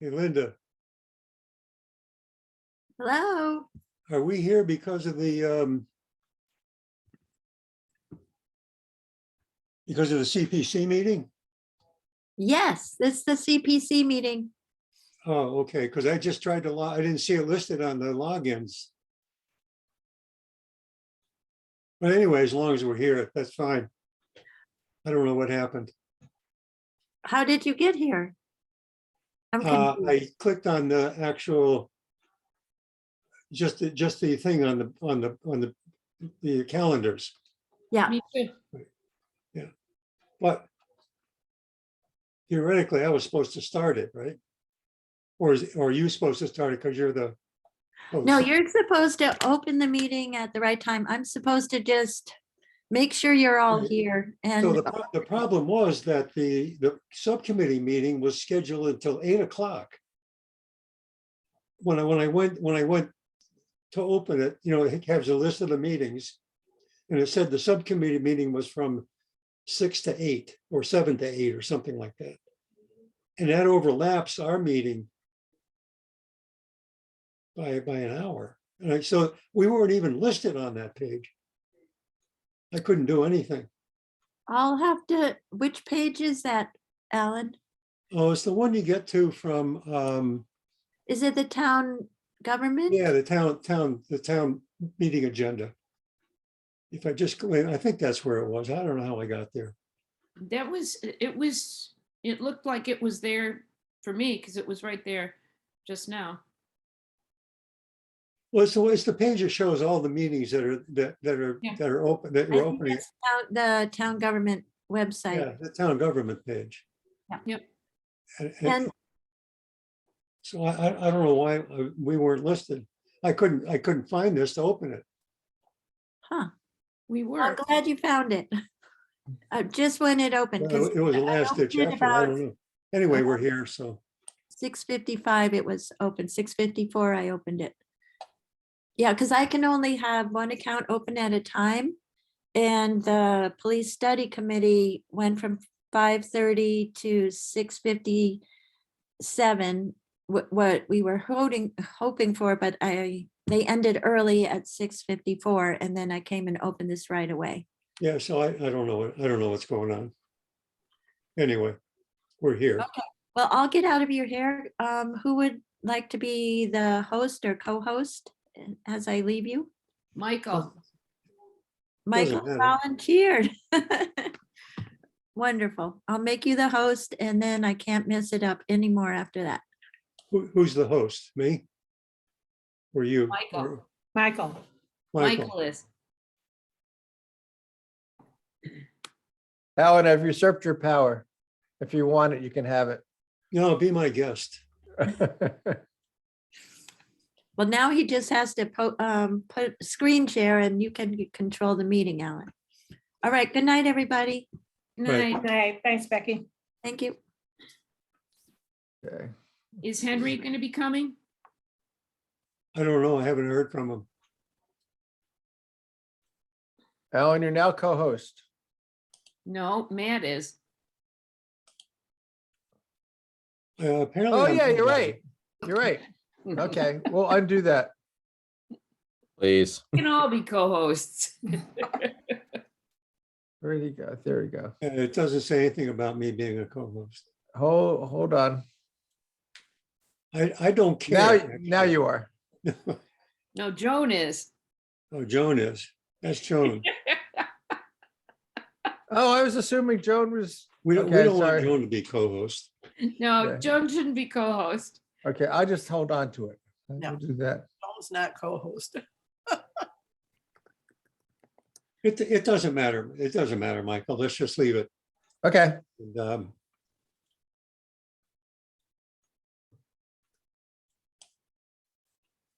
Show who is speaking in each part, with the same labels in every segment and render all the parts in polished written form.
Speaker 1: Hey, Linda,
Speaker 2: Hello.
Speaker 1: are we here because of the CPC meeting?
Speaker 2: Yes, it's the CPC meeting.
Speaker 1: Oh, okay, because I just tried to log, I didn't see it listed on the logins. But anyway, as long as we're here, that's fine. I don't know what happened.
Speaker 2: How did you get here? I'm confused.
Speaker 1: I clicked on the actual, just the thing on the calendars,
Speaker 2: Yeah,
Speaker 3: Me too.
Speaker 1: but theoretically, I was supposed to start it, right? Or are you supposed to start it because you're the host?
Speaker 2: no, you're supposed to open the meeting at the right time. I'm supposed to just make sure you're all
Speaker 1: Right.
Speaker 2: here
Speaker 1: So
Speaker 2: and
Speaker 1: the problem was that the subcommittee meeting was scheduled until 8 o'clock. When I went to open it, you know, it has a list of the meetings, and it said the subcommittee meeting was from 6 to 8 or 7 to 8 or something like that. And that overlaps our meeting by an hour. And so we weren't even listed on that page. I couldn't do anything.
Speaker 2: I'll have to, which page is that, Alan?
Speaker 1: Oh, it's the one you get to from,
Speaker 2: Is it the town government?
Speaker 1: yeah, the town meeting agenda. If I just go in, I think that's where it was. I don't know how I got there.
Speaker 3: That was, it looked like it was there for me because it was right there just now.
Speaker 1: Well, it's the page that shows all the meetings that are,
Speaker 3: Yeah.
Speaker 1: that are open, that
Speaker 2: I
Speaker 1: you're
Speaker 2: think
Speaker 1: opening.
Speaker 2: it's the town government website.
Speaker 1: Yeah, the town government page.
Speaker 3: Yep.
Speaker 2: And
Speaker 1: So I don't know why we weren't listed. I couldn't find this to open it.
Speaker 2: huh,
Speaker 3: We
Speaker 2: I'm
Speaker 3: were.
Speaker 2: glad you found it. Just when it opened,
Speaker 1: Well,
Speaker 2: because
Speaker 1: it was a
Speaker 2: I
Speaker 1: last ditch
Speaker 2: opened it
Speaker 1: effort. I
Speaker 2: about
Speaker 1: don't know. Anyway, we're here, so.
Speaker 2: 6:55 it was open, 6:54 I opened it. Yeah, because I can only have one account open at a time. And the police study committee went from 5:30 to 6:57. What we were hoping for, but they ended early at 6:54, and then I came and opened this right away.
Speaker 1: Yeah, so I don't know. I don't know what's going on. Anyway, we're here.
Speaker 2: Well, I'll get out of your hair. Who would like to be the host or co-host as I leave you?
Speaker 3: Michael,
Speaker 2: Michael
Speaker 1: matter.
Speaker 2: volunteered. Wonderful. I'll make you the host and then I can't mess it up anymore after that.
Speaker 1: Who's the host? Me? Or you?
Speaker 3: Michael.
Speaker 1: Or
Speaker 4: Michael.
Speaker 1: Michael.
Speaker 3: Michael is.
Speaker 5: Alan, I've usurped your power. If you want it, you can have it.
Speaker 1: No, be my guest.
Speaker 2: Well, now he just has to put screen share and you can control the meeting, Alan. All right, good night, everybody.
Speaker 1: Right.
Speaker 3: Night.
Speaker 4: Hey, thanks, Becky.
Speaker 2: Thank you.
Speaker 5: Okay.
Speaker 3: Is Henry going to be coming?
Speaker 1: I don't know. I haven't heard from him.
Speaker 5: Alan, you're now co-host.
Speaker 3: No, Matt is.
Speaker 1: Apparently.
Speaker 5: Oh,
Speaker 1: I'm
Speaker 5: yeah,
Speaker 1: not.
Speaker 5: you're right. You're right. Okay, we'll undo that.
Speaker 6: Please.
Speaker 3: We can all be co-hosts.
Speaker 5: Where did he go? There we go.
Speaker 1: It doesn't say anything about me being a co-host.
Speaker 5: Hold on.
Speaker 1: I don't care.
Speaker 5: Now you are.
Speaker 3: No, Joan is.
Speaker 1: Oh, Joan is. That's Joan.
Speaker 5: Oh, I was assuming Joan was.
Speaker 1: We don't
Speaker 5: Okay,
Speaker 1: want
Speaker 5: sorry.
Speaker 1: Joan to be co-host.
Speaker 3: No,
Speaker 5: Okay.
Speaker 3: Joan shouldn't be co-host.
Speaker 5: Okay, I'll just hold on to it.
Speaker 4: No.
Speaker 5: We'll do that.
Speaker 4: Joan's not co-host.
Speaker 1: It doesn't matter. It doesn't matter, Michael. Let's just leave it.
Speaker 5: Okay.
Speaker 1: And,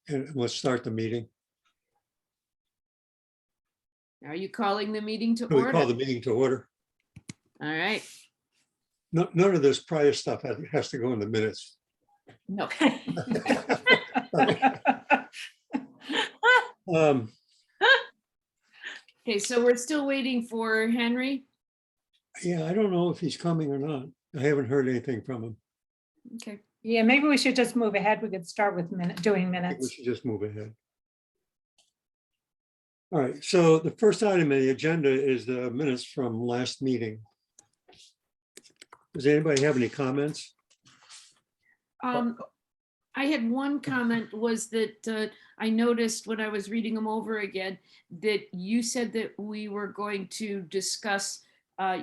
Speaker 1: and let's start the meeting.
Speaker 3: Are you calling the meeting to
Speaker 1: We call
Speaker 3: order?
Speaker 1: the meeting to order.
Speaker 3: All right.
Speaker 1: None of this prior stuff has to go in the minutes.
Speaker 3: No.
Speaker 1: Um,
Speaker 3: Okay, so we're still waiting for Henry.
Speaker 1: yeah, I don't know if he's coming or not. I haven't heard anything from him.
Speaker 3: Okay.
Speaker 4: Yeah, maybe we should just move ahead. We could start with doing
Speaker 1: I think we
Speaker 4: minutes.
Speaker 1: should just move ahead. All right, so the first item on the agenda is the minutes from last meeting. Does anybody have any comments?
Speaker 3: I had one comment was that I noticed when I was reading them over again, that you said that we were going to discuss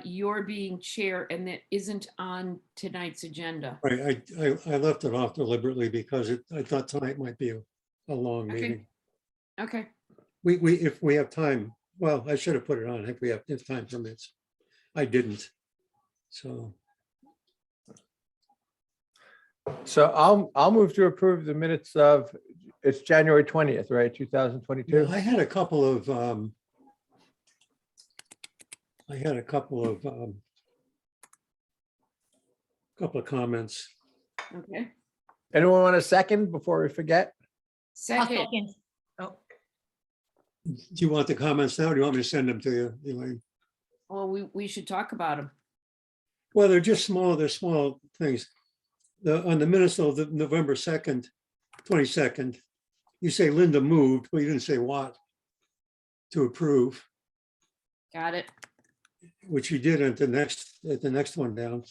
Speaker 3: your being chair and that isn't on tonight's agenda.
Speaker 1: Right, I left it off deliberately because I thought tonight might be a long
Speaker 3: Okay.
Speaker 1: meeting.
Speaker 3: Okay.
Speaker 1: If we have time, well, I should have put it on if time permits. I didn't. So,
Speaker 5: So I'll move to approve the minutes of, it's January 20th, right? 2022.
Speaker 1: I had a couple of, couple of comments.
Speaker 3: Okay.
Speaker 5: Anyone want a second before we forget?
Speaker 3: Second.
Speaker 4: Oh,
Speaker 1: Do you want the comments now? Or do you want me to send them to you, Elaine?
Speaker 3: Well, we should talk about them.
Speaker 1: Well, they're small things. On the minutes of the November 2nd, 22nd, you say Linda moved, but you didn't say what to approve,
Speaker 3: Got it.
Speaker 1: which you did at the next one down.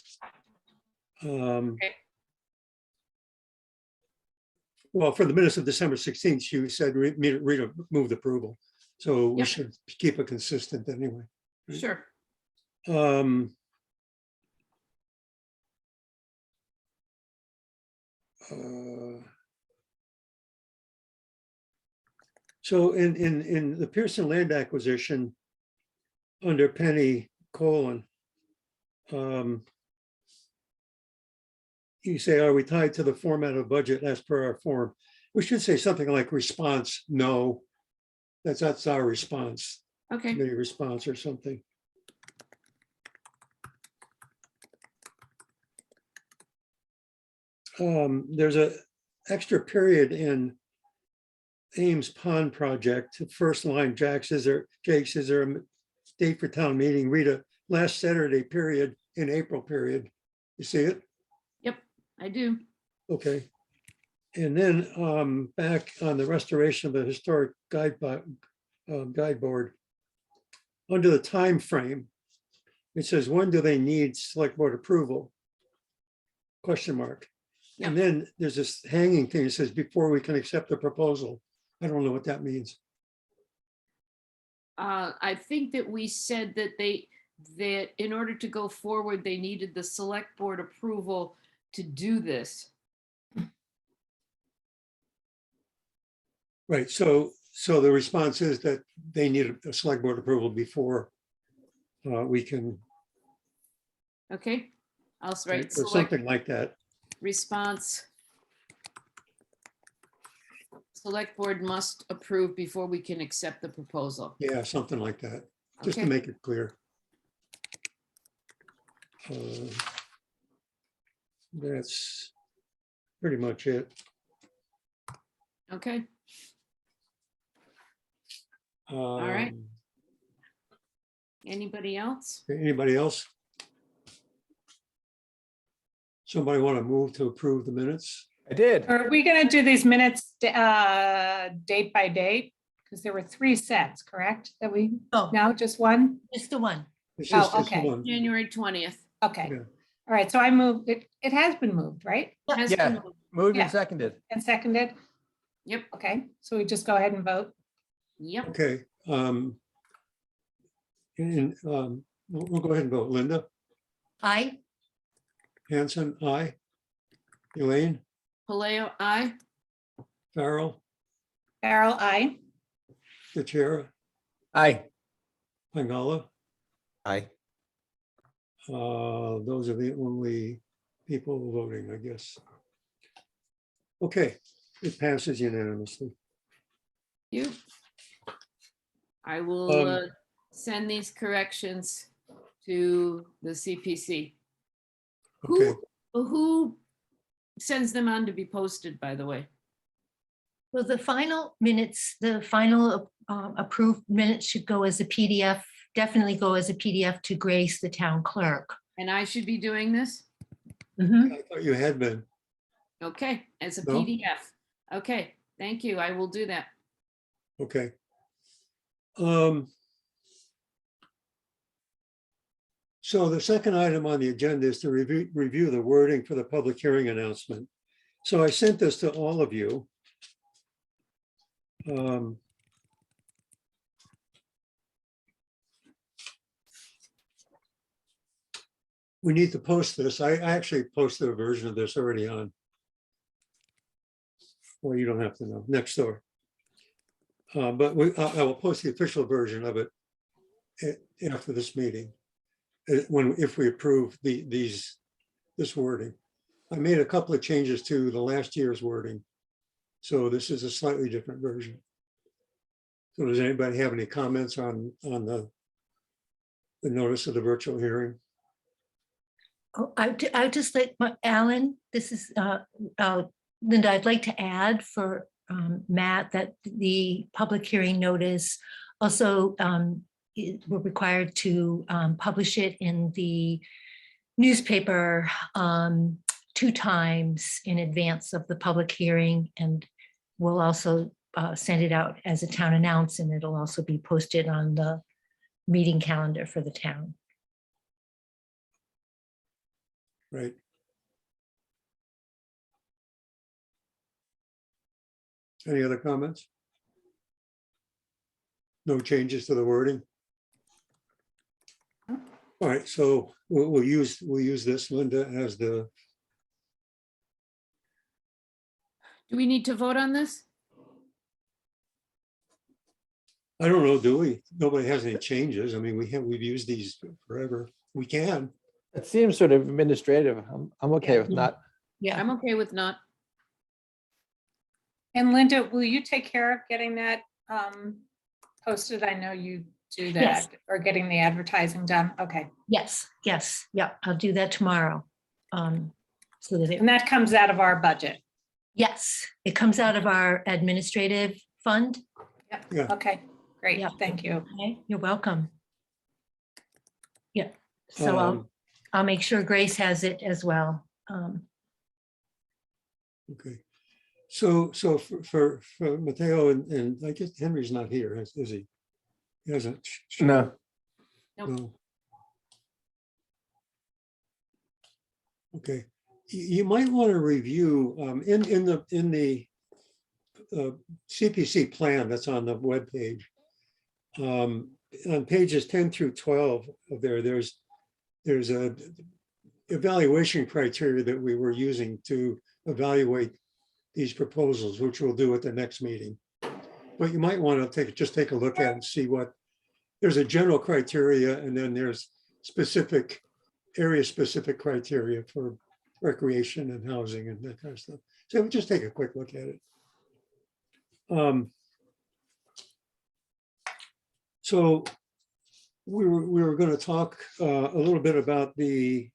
Speaker 3: Okay.
Speaker 1: Well, for the minutes of December 16th, you said moved approval. So we
Speaker 3: Yep.
Speaker 1: should keep it consistent anyway.
Speaker 3: Sure.
Speaker 1: Um, So in the Pearson land acquisition, under Penny colon, you say, are we tied to the format of budget as per our form? We should say something like response, no. That's our response,
Speaker 3: Okay,
Speaker 1: committee response or something. There's a extra period in Ames Pond project. The first line, Jake, is there a date for town meeting? Rita, last Saturday period in April period. You see it?
Speaker 3: I do.
Speaker 1: Okay. And then back on the restoration of the historic guide board, under the time frame, it says, when do they need select board approval? Question mark. And then there's this hanging thing that says, before we can accept the proposal. I don't know what that means.
Speaker 3: I think that we said that that in order to go forward, they needed the select board approval to do this.
Speaker 1: Right, so the response is that they need a select board approval before we can,
Speaker 3: Okay, I'll write
Speaker 1: or
Speaker 3: select
Speaker 1: something like that.
Speaker 3: response. Select board must approve before we can accept the proposal.
Speaker 1: Yeah, something like that, just to
Speaker 3: Okay,
Speaker 1: make it clear. That's pretty much it.
Speaker 3: okay, right. Anybody else?
Speaker 1: Anybody else? Somebody want to move to approve the minutes?
Speaker 5: I did.
Speaker 4: Are we gonna do these minutes date by date? Because there were 3 sets, correct? That we,
Speaker 7: Oh,
Speaker 4: now just one?
Speaker 7: just the one.
Speaker 1: It's just this
Speaker 4: okay.
Speaker 1: one.
Speaker 3: January 20th.
Speaker 4: Okay,
Speaker 1: Yeah.
Speaker 4: all right, so I moved, it has been moved, right?
Speaker 3: Has
Speaker 5: Yeah.
Speaker 3: been moved.
Speaker 5: Moved
Speaker 4: Yeah.
Speaker 5: and seconded.
Speaker 4: And seconded?
Speaker 3: Yep,
Speaker 4: Okay, so we just go ahead and vote?
Speaker 3: yep.
Speaker 1: Okay. We'll go ahead and vote. Linda,
Speaker 7: I,
Speaker 1: Hanson, aye. Elaine,
Speaker 3: Paleo, aye.
Speaker 1: Farrell,
Speaker 4: Carol, I.
Speaker 1: the chair,
Speaker 5: Aye.
Speaker 1: Pangala.
Speaker 6: Aye.
Speaker 1: Those are the only people voting, I guess. Okay, it passes unanimously.
Speaker 3: You. I will send these corrections to the CPC.
Speaker 1: Okay,
Speaker 3: Who sends them on to be posted, by the way?
Speaker 7: well, the final minutes, the final approved minutes should go as a PDF, definitely go as a PDF to Grace, the town clerk.
Speaker 3: And I should be doing this?
Speaker 7: Mhm.
Speaker 1: I thought you had been.
Speaker 3: Okay, as a
Speaker 1: No?
Speaker 3: PDF. Okay, thank you. I will do that.
Speaker 1: Okay. So the second item on the agenda is to review the wording for the public hearing announcement. So I sent this to all of you. We need to post this. I actually posted a version of this already on. Well, you don't have to know, next door. But I will post the official version of it after this meeting. If we approve this wording. I made a couple of changes to the last year's wording. So this is a slightly different version. So does anybody have any comments on the notice of the virtual hearing?
Speaker 7: Oh, I just like, Alan, this is Linda, I'd like to add for Matt that the public hearing notice also we're required to publish it in the newspaper 2 times in advance of the public hearing, and we'll also send it out as a town announce, and it'll also be posted on the meeting calendar for the town.
Speaker 1: Right. Any other comments? No changes to the wording? All right, so we'll use this, Linda, as the,
Speaker 3: Do we need to vote on this?
Speaker 1: I don't know, do we? Nobody has any changes. I mean, we've used these forever. We can.
Speaker 5: It seems sort of administrative. I'm okay with not.
Speaker 7: Yeah,
Speaker 3: I'm okay with not.
Speaker 4: And Linda, will you take care of getting that posted? I know you do that,
Speaker 7: Yes.
Speaker 4: or getting the advertising done. Okay.
Speaker 7: yes, yeah, I'll do that tomorrow. So that
Speaker 4: And that comes out of our budget.
Speaker 7: yes, it comes out of our administrative fund.
Speaker 1: Yeah.
Speaker 4: Okay, great.
Speaker 7: Yeah.
Speaker 4: Thank you.
Speaker 7: Okay, you're welcome. Yeah, so
Speaker 1: Um,
Speaker 7: I'll make sure Grace has it as well.
Speaker 1: Okay. So for Matteo and I guess Henry's not here, is he? He hasn't.
Speaker 5: No.
Speaker 3: Nope.
Speaker 1: No. Okay, you might want to review in the CPC plan that's on the webpage. On pages 10 through 12 of there's a evaluation criteria that we were using to evaluate these proposals, which we'll do at the next meeting. But you might want to just take a look at it and see what, there's a general criteria and then there's specific area-specific criteria for recreation and housing and that kind of stuff. So just take a quick look at it. So we were going to talk a little bit about the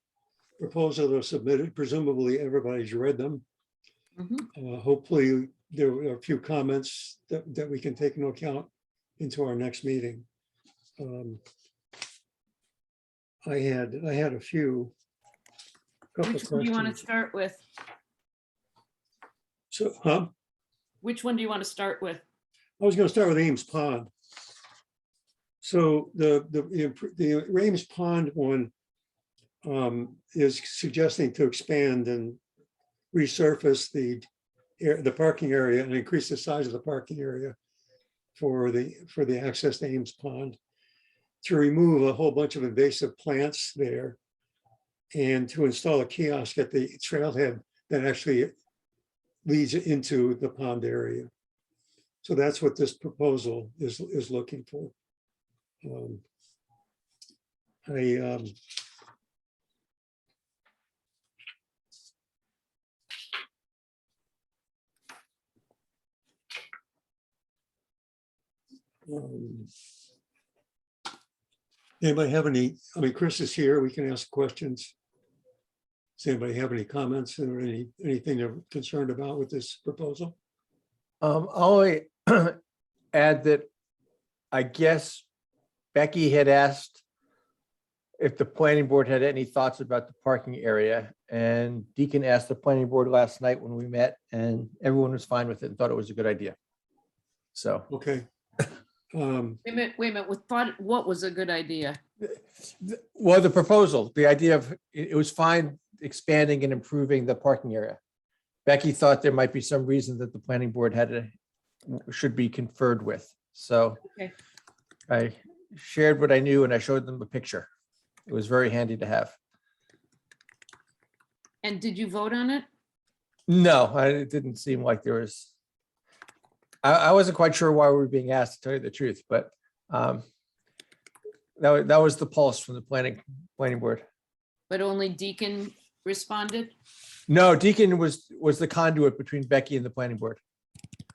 Speaker 1: proposal that was submitted. Presumably everybody's read them. Hopefully there are a few comments that we can take into account into our next meeting. I had a few. Couple
Speaker 3: Which one do you want to
Speaker 1: questions.
Speaker 3: start with?
Speaker 1: So,
Speaker 3: Which one do you want to start with?
Speaker 1: I was going to start with Ames Pond. So the Ames Pond one is suggesting to expand and resurface the parking area and increase the size of the parking area for the access to Ames Pond, to remove a whole bunch of invasive plants there, and to install a kiosk at the trailhead that actually leads into the pond area. So that's what this proposal is looking for. Anybody have any, I mean, Chris is here, we can ask questions. Does anybody have any comments or anything they're concerned about with this proposal?
Speaker 5: I'll only add that I guess Becky had asked if the planning board had any thoughts about the parking area, and Deacon asked the planning board last night when we met, and everyone was fine with it and thought it was a good idea. So,
Speaker 1: Okay.
Speaker 3: Wait a minute, what was a good idea?
Speaker 5: well, the proposal, the idea of, it was fine expanding and improving the parking area. Becky thought there might be some reason that the planning board should be conferred with. So
Speaker 3: Okay.
Speaker 5: I shared what I knew and I showed them a picture. It was very handy to have.
Speaker 3: And did you vote on it?
Speaker 5: No, it didn't seem like there was. I wasn't quite sure why we were being asked, to tell you the truth, but that was the pulse from the planning board.
Speaker 3: But only Deacon responded?
Speaker 5: No, Deacon was the conduit between Becky and the planning board.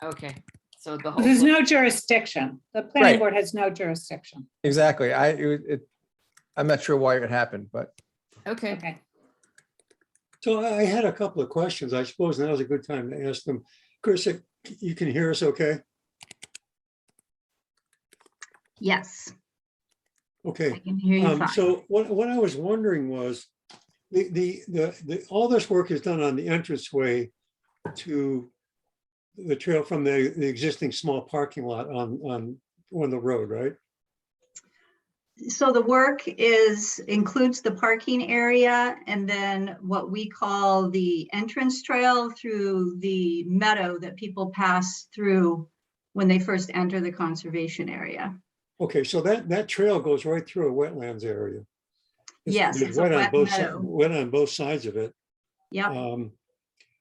Speaker 3: Okay, so the whole.
Speaker 4: There's no jurisdiction. The planning
Speaker 5: Right.
Speaker 4: board has no jurisdiction.
Speaker 5: Exactly. I'm not sure why it happened, but
Speaker 3: Okay,
Speaker 4: Okay.
Speaker 1: So I had a couple of questions. I suppose now's a good time to ask them. Chris, you can hear us okay?
Speaker 8: Yes, I
Speaker 1: Okay.
Speaker 8: can hear you fine.
Speaker 1: So what I was wondering was, all this work is done on the entranceway to the trail from the existing small parking lot on the road, right?
Speaker 8: So the work includes the parking area and then what we call the entrance trail through the meadow that people pass through when they first enter the conservation area.
Speaker 1: Okay, so that trail goes right through a wetlands area.
Speaker 8: Yes,
Speaker 1: There's
Speaker 8: it's a
Speaker 1: wet on
Speaker 8: wet
Speaker 1: both
Speaker 8: meadow.
Speaker 1: wet on both sides of it.
Speaker 8: Yep.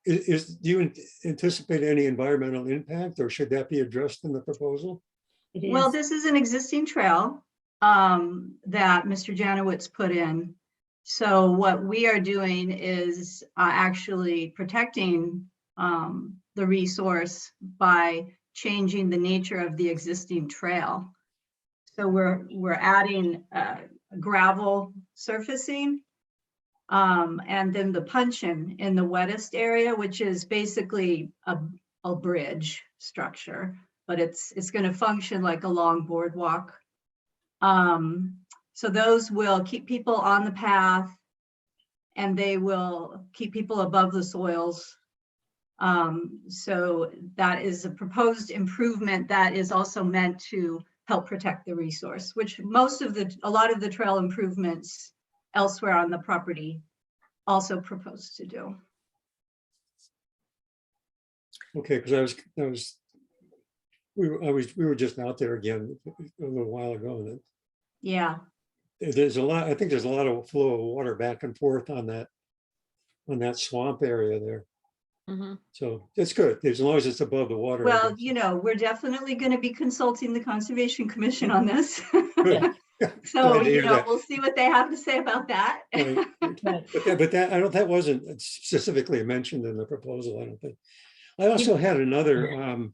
Speaker 1: Do you anticipate any environmental impact, or should that be addressed in the proposal?
Speaker 7: It
Speaker 8: Well,
Speaker 7: is.
Speaker 8: this is an existing trail that Mr. Janowitz put in. So what we are doing is actually protecting the resource by changing the nature of the existing trail. So we're adding gravel surfacing, and then the puncheon in the wettest area, which is basically a bridge structure, but it's going to function like a long boardwalk. So those will keep people on the path, and they will keep people above the soils. So that is a proposed improvement that is also meant to help protect the resource, which a lot of the trail improvements elsewhere on the property also propose to do.
Speaker 1: Okay, because we were just out there again a little while ago, and
Speaker 8: Yeah,
Speaker 1: there's a lot, I think there's a lot of flow of water back and forth on that swamp area there.
Speaker 3: Mhm.
Speaker 1: So it's good, as long as it's above the water. I
Speaker 8: well,
Speaker 1: guess.
Speaker 8: you know, we're definitely going to be consulting the Conservation Commission on this.
Speaker 1: Good.
Speaker 8: So,
Speaker 1: Glad to
Speaker 8: you
Speaker 1: hear
Speaker 8: know,
Speaker 1: that.
Speaker 8: we'll see what they have to say about that.
Speaker 1: Right.
Speaker 7: Right.
Speaker 1: But that, that wasn't specifically mentioned in the proposal, I don't think. I also had another,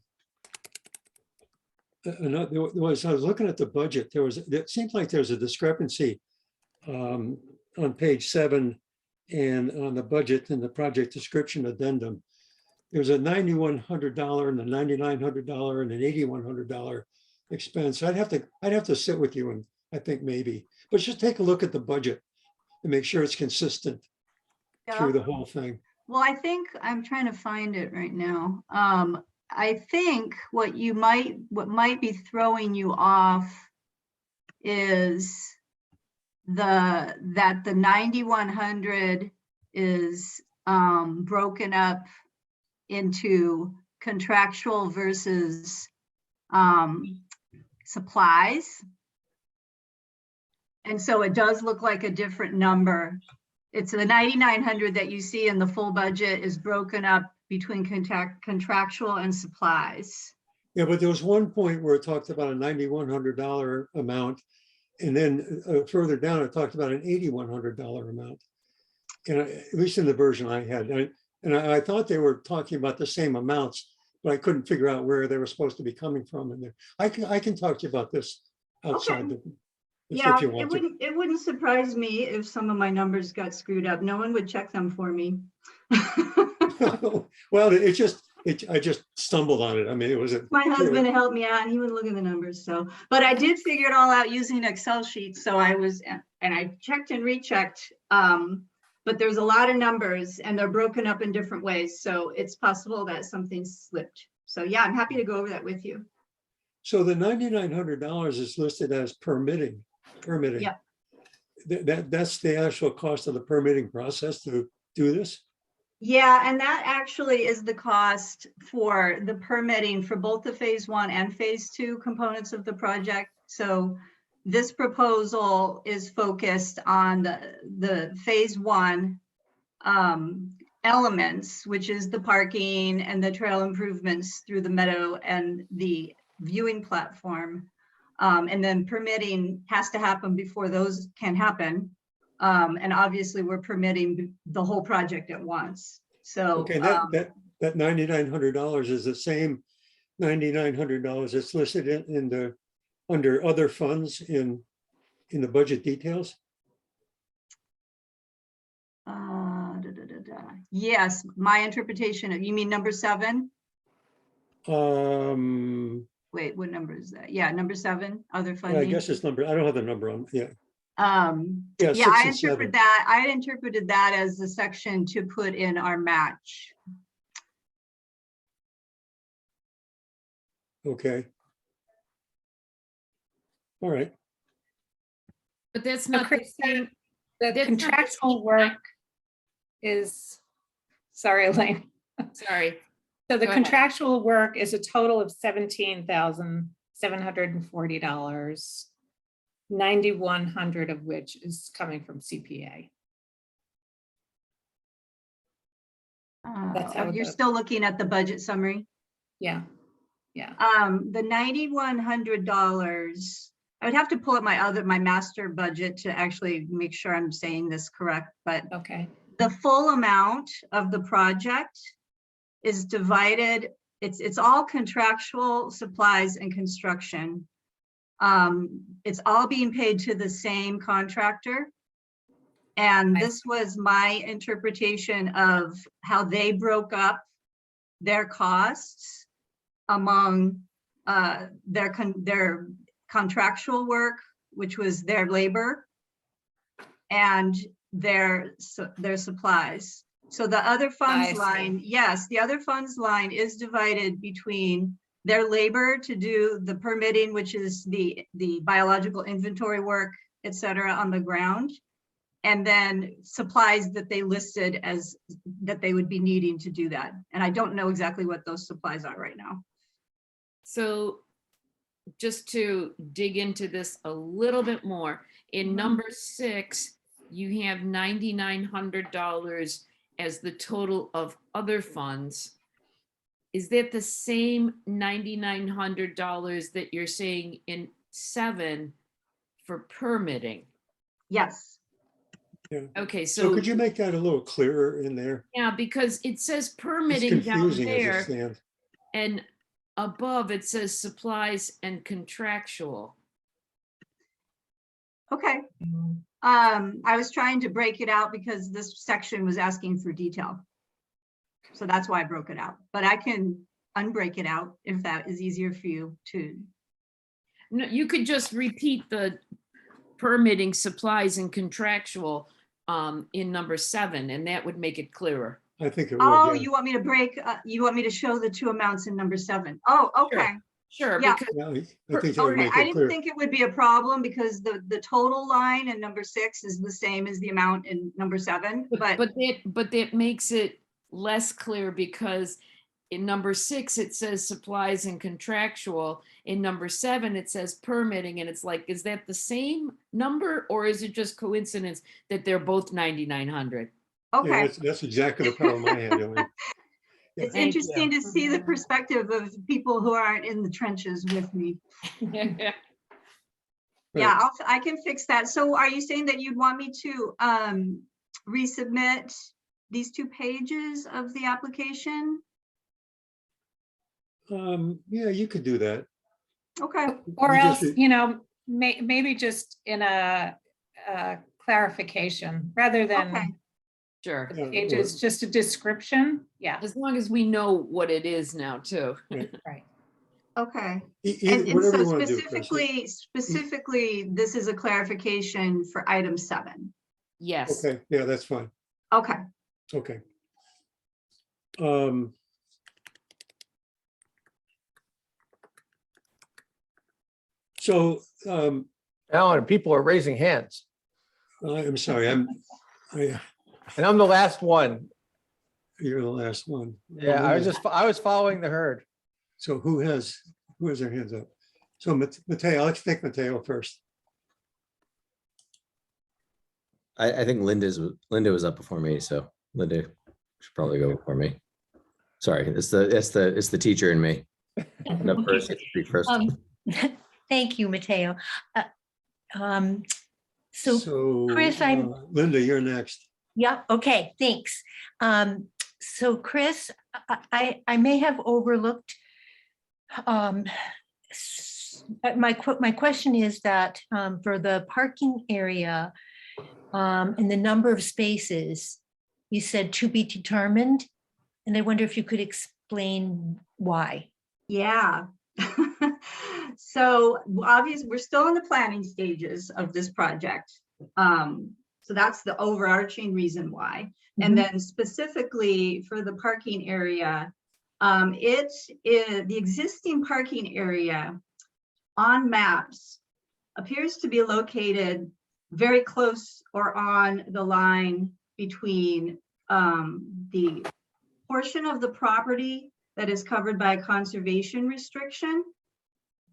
Speaker 1: there was, I was looking at the budget, it seems like there's a discrepancy on page 7 and on the budget and the project description addendum. There's a $9,100 and a $9,900 and an $8,100 expense. I'd have to sit with you and I think maybe, but just take a look at the budget and make sure it's consistent through the whole thing.
Speaker 8: Well, I think I'm trying to find it right now. I think what might be throwing you off is that the 9,100 is broken up into contractual versus supplies. And so it does look like a different number. It's the 9,900 that you see in the full budget is broken up between contractual and supplies.
Speaker 1: Yeah, but there was one point where it talked about a $9,100 amount. And then further down, it talked about an $8,100 amount. And at least in the version I had. And I thought they were talking about the same amounts, but I couldn't figure out where they were supposed to be coming from in there. I can talk to you about this outside.
Speaker 8: Okay.
Speaker 1: If
Speaker 8: Yeah,
Speaker 1: you want to.
Speaker 8: it wouldn't surprise me if some of my numbers got screwed up. No one would check them for me.
Speaker 1: Well, I just stumbled on it. I mean, it was
Speaker 8: My husband helped me out and he would look at the numbers. So, but I did figure it all out using Excel sheets. So and I checked and rechecked. But there's a lot of numbers and they're broken up in different ways. So it's possible that something slipped. So yeah, I'm happy to go over that with you.
Speaker 1: So the $9,900 is listed as permitting.
Speaker 8: Yeah.
Speaker 1: That's the actual cost of the permitting process to do this?
Speaker 8: Yeah, and that actually is the cost for the permitting for both the phase 1 and phase 2 components of the project. So this proposal is focused on the phase 1 elements, which is the parking and the trail improvements through the meadow and the viewing platform. And then permitting has to happen before those can happen. And obviously we're permitting the whole project at once. So
Speaker 1: Okay, that $9,900 is the same $9,900 that's listed in the under other funds in the budget details.
Speaker 8: Yes, my interpretation of, you mean number 7? Wait, what number is that? Yeah, number 7, other
Speaker 1: I
Speaker 8: funding.
Speaker 1: guess it's number, I don't have the number on, yeah.
Speaker 8: Yeah,
Speaker 1: 6
Speaker 8: I
Speaker 1: and 7.
Speaker 8: interpret that. I had interpreted that as the section to put in our match.
Speaker 1: Okay. All right.
Speaker 3: But that's not the same.
Speaker 4: The
Speaker 3: That's not the
Speaker 4: contractual work is, sorry, Elaine.
Speaker 3: Sorry.
Speaker 4: So the
Speaker 3: Go ahead.
Speaker 4: contractual work is a total of $17,740, 9,100 of which is coming from CPA. That's how
Speaker 8: You're
Speaker 4: the-
Speaker 8: still looking at the budget summary?
Speaker 4: Yeah. Yeah.
Speaker 8: The $9,100, I would have to pull up my master budget to actually make sure I'm saying this correct, but
Speaker 4: Okay.
Speaker 8: the full amount of the project is divided, it's all contractual supplies and construction. It's all being paid to the same contractor. And
Speaker 4: Right.
Speaker 8: this was my interpretation of how they broke up their costs among their contractual work, which was their labor, and their supplies. So the other
Speaker 4: I
Speaker 8: funds
Speaker 4: see.
Speaker 8: line, yes, the other funds line is divided between their labor to do the permitting, which is the biological inventory work, et cetera, on the ground, and then supplies that they listed as that they would be needing to do that. And I don't know exactly what those supplies are right now.
Speaker 3: So just to dig into this a little bit more, in number 6, you have $9,900 as the total of other funds. Is that the same $9,900 that you're saying in 7 for permitting?
Speaker 8: Yes.
Speaker 3: Okay,
Speaker 1: So
Speaker 3: so
Speaker 1: could you make that a little clearer in there?
Speaker 3: yeah, because it says
Speaker 1: It's
Speaker 3: permitting down
Speaker 1: confusing as it
Speaker 3: there,
Speaker 1: stands.
Speaker 3: and above it says supplies and contractual.
Speaker 8: Okay. I was trying to break it out because this section was asking for detail. So that's why I broke it out, but I can unbreak it out if that is easier for you to.
Speaker 3: No, you could just repeat the permitting, supplies and contractual in number 7, and that would make it clearer.
Speaker 1: I think it
Speaker 8: Oh,
Speaker 1: would, yeah.
Speaker 8: you want me to you want me to show the two amounts in number 7? Oh, okay.
Speaker 3: Sure,
Speaker 8: Yeah.
Speaker 3: because
Speaker 1: Yeah, I think that would
Speaker 8: Okay,
Speaker 1: make
Speaker 8: I
Speaker 1: it
Speaker 8: didn't
Speaker 1: clear.
Speaker 8: think it would be a problem because the total line in number 6 is the same as the amount in number 7, but
Speaker 3: but that makes it less clear, because in number 6 it says supplies and contractual. In number 7 it says permitting, and it's like, is that the same number, or is it just coincidence that they're both 9,900?
Speaker 1: Yeah,
Speaker 8: okay.
Speaker 1: that's exactly the problem I had, Elaine. Yeah.
Speaker 8: It's
Speaker 3: Thank
Speaker 8: interesting to see the perspective of people who aren't in the trenches with me.
Speaker 1: Right.
Speaker 8: Yeah, I can fix that. So are you saying that you'd want me to resubmit these 2 pages of the application?
Speaker 1: Yeah, you could do that.
Speaker 8: Okay,
Speaker 4: Or
Speaker 1: You
Speaker 4: else,
Speaker 1: just-
Speaker 4: maybe just in a clarification rather
Speaker 8: Okay.
Speaker 4: than
Speaker 3: Sure,
Speaker 1: Yeah,
Speaker 4: pages, just a description. Yeah,
Speaker 3: as long as we know what it is now too.
Speaker 4: right.
Speaker 8: okay.
Speaker 1: Whatever
Speaker 8: And so
Speaker 1: you want to do, Chris.
Speaker 8: specifically, this is a clarification for item 7.
Speaker 3: Yes.
Speaker 1: Okay, yeah, that's fine.
Speaker 8: Okay,
Speaker 1: Okay. So,
Speaker 5: Alan, people are raising hands,
Speaker 1: I'm sorry,
Speaker 5: and I'm the last one.
Speaker 1: you're the last one.
Speaker 5: Yeah, I was following the herd.
Speaker 1: So who has their hands up? So Mateo, let's take Mateo first.
Speaker 6: I think Linda was up before me, so Linda should probably go before me. Sorry, it's the teacher in me. And up first, speak first.
Speaker 7: Thank you, Mateo. So Chris,
Speaker 1: Linda, you're next.
Speaker 7: yeah, okay, thanks. So Chris, I may have overlooked. My question is that for the parking area and the number of spaces, you said to be determined, and I wonder if you could explain why.
Speaker 8: yeah. So obviously, we're still in the planning stages of this project. So that's the overarching reason why. And then specifically for the parking area, it is the existing parking area on maps appears to be located very close or on the line between the portion of the property that is covered by a conservation restriction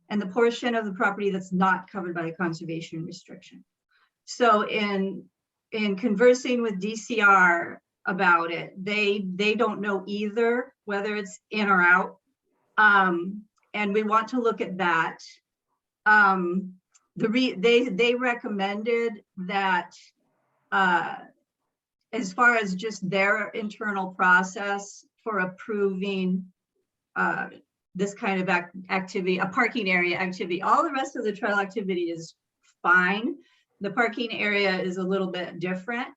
Speaker 8: and the portion of the property that's not covered by a conservation restriction. So in conversing with DCR about it, they don't know either whether it's in or out. and we want to look at that. They recommended that as far as just their internal process for approving this kind of activity, a parking area activity, all the rest of the trail activity is fine. The parking area is a little bit different.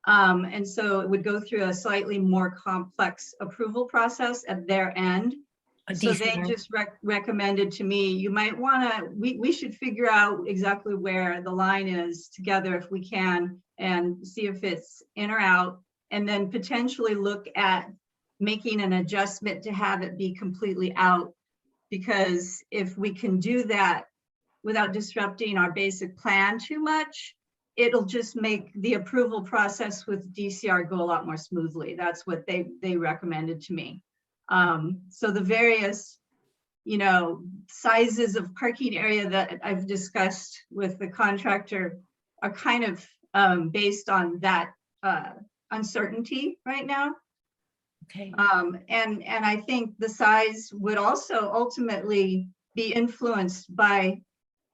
Speaker 8: And so it would go through a slightly more complex approval process at their end. So they just recommended to me, you might want to, we should figure out exactly where the line is together if we can, and see if it's in or out, and then potentially look at making an adjustment to have it be completely out. Because if we can do that without disrupting our basic plan too much, it'll just make the approval process with DCR go a lot more smoothly. That's what they recommended to me. So the various, sizes of parking area that I've discussed with the contractor are kind of based on that uncertainty right now.
Speaker 7: Okay.
Speaker 8: And I think the size would also ultimately be influenced by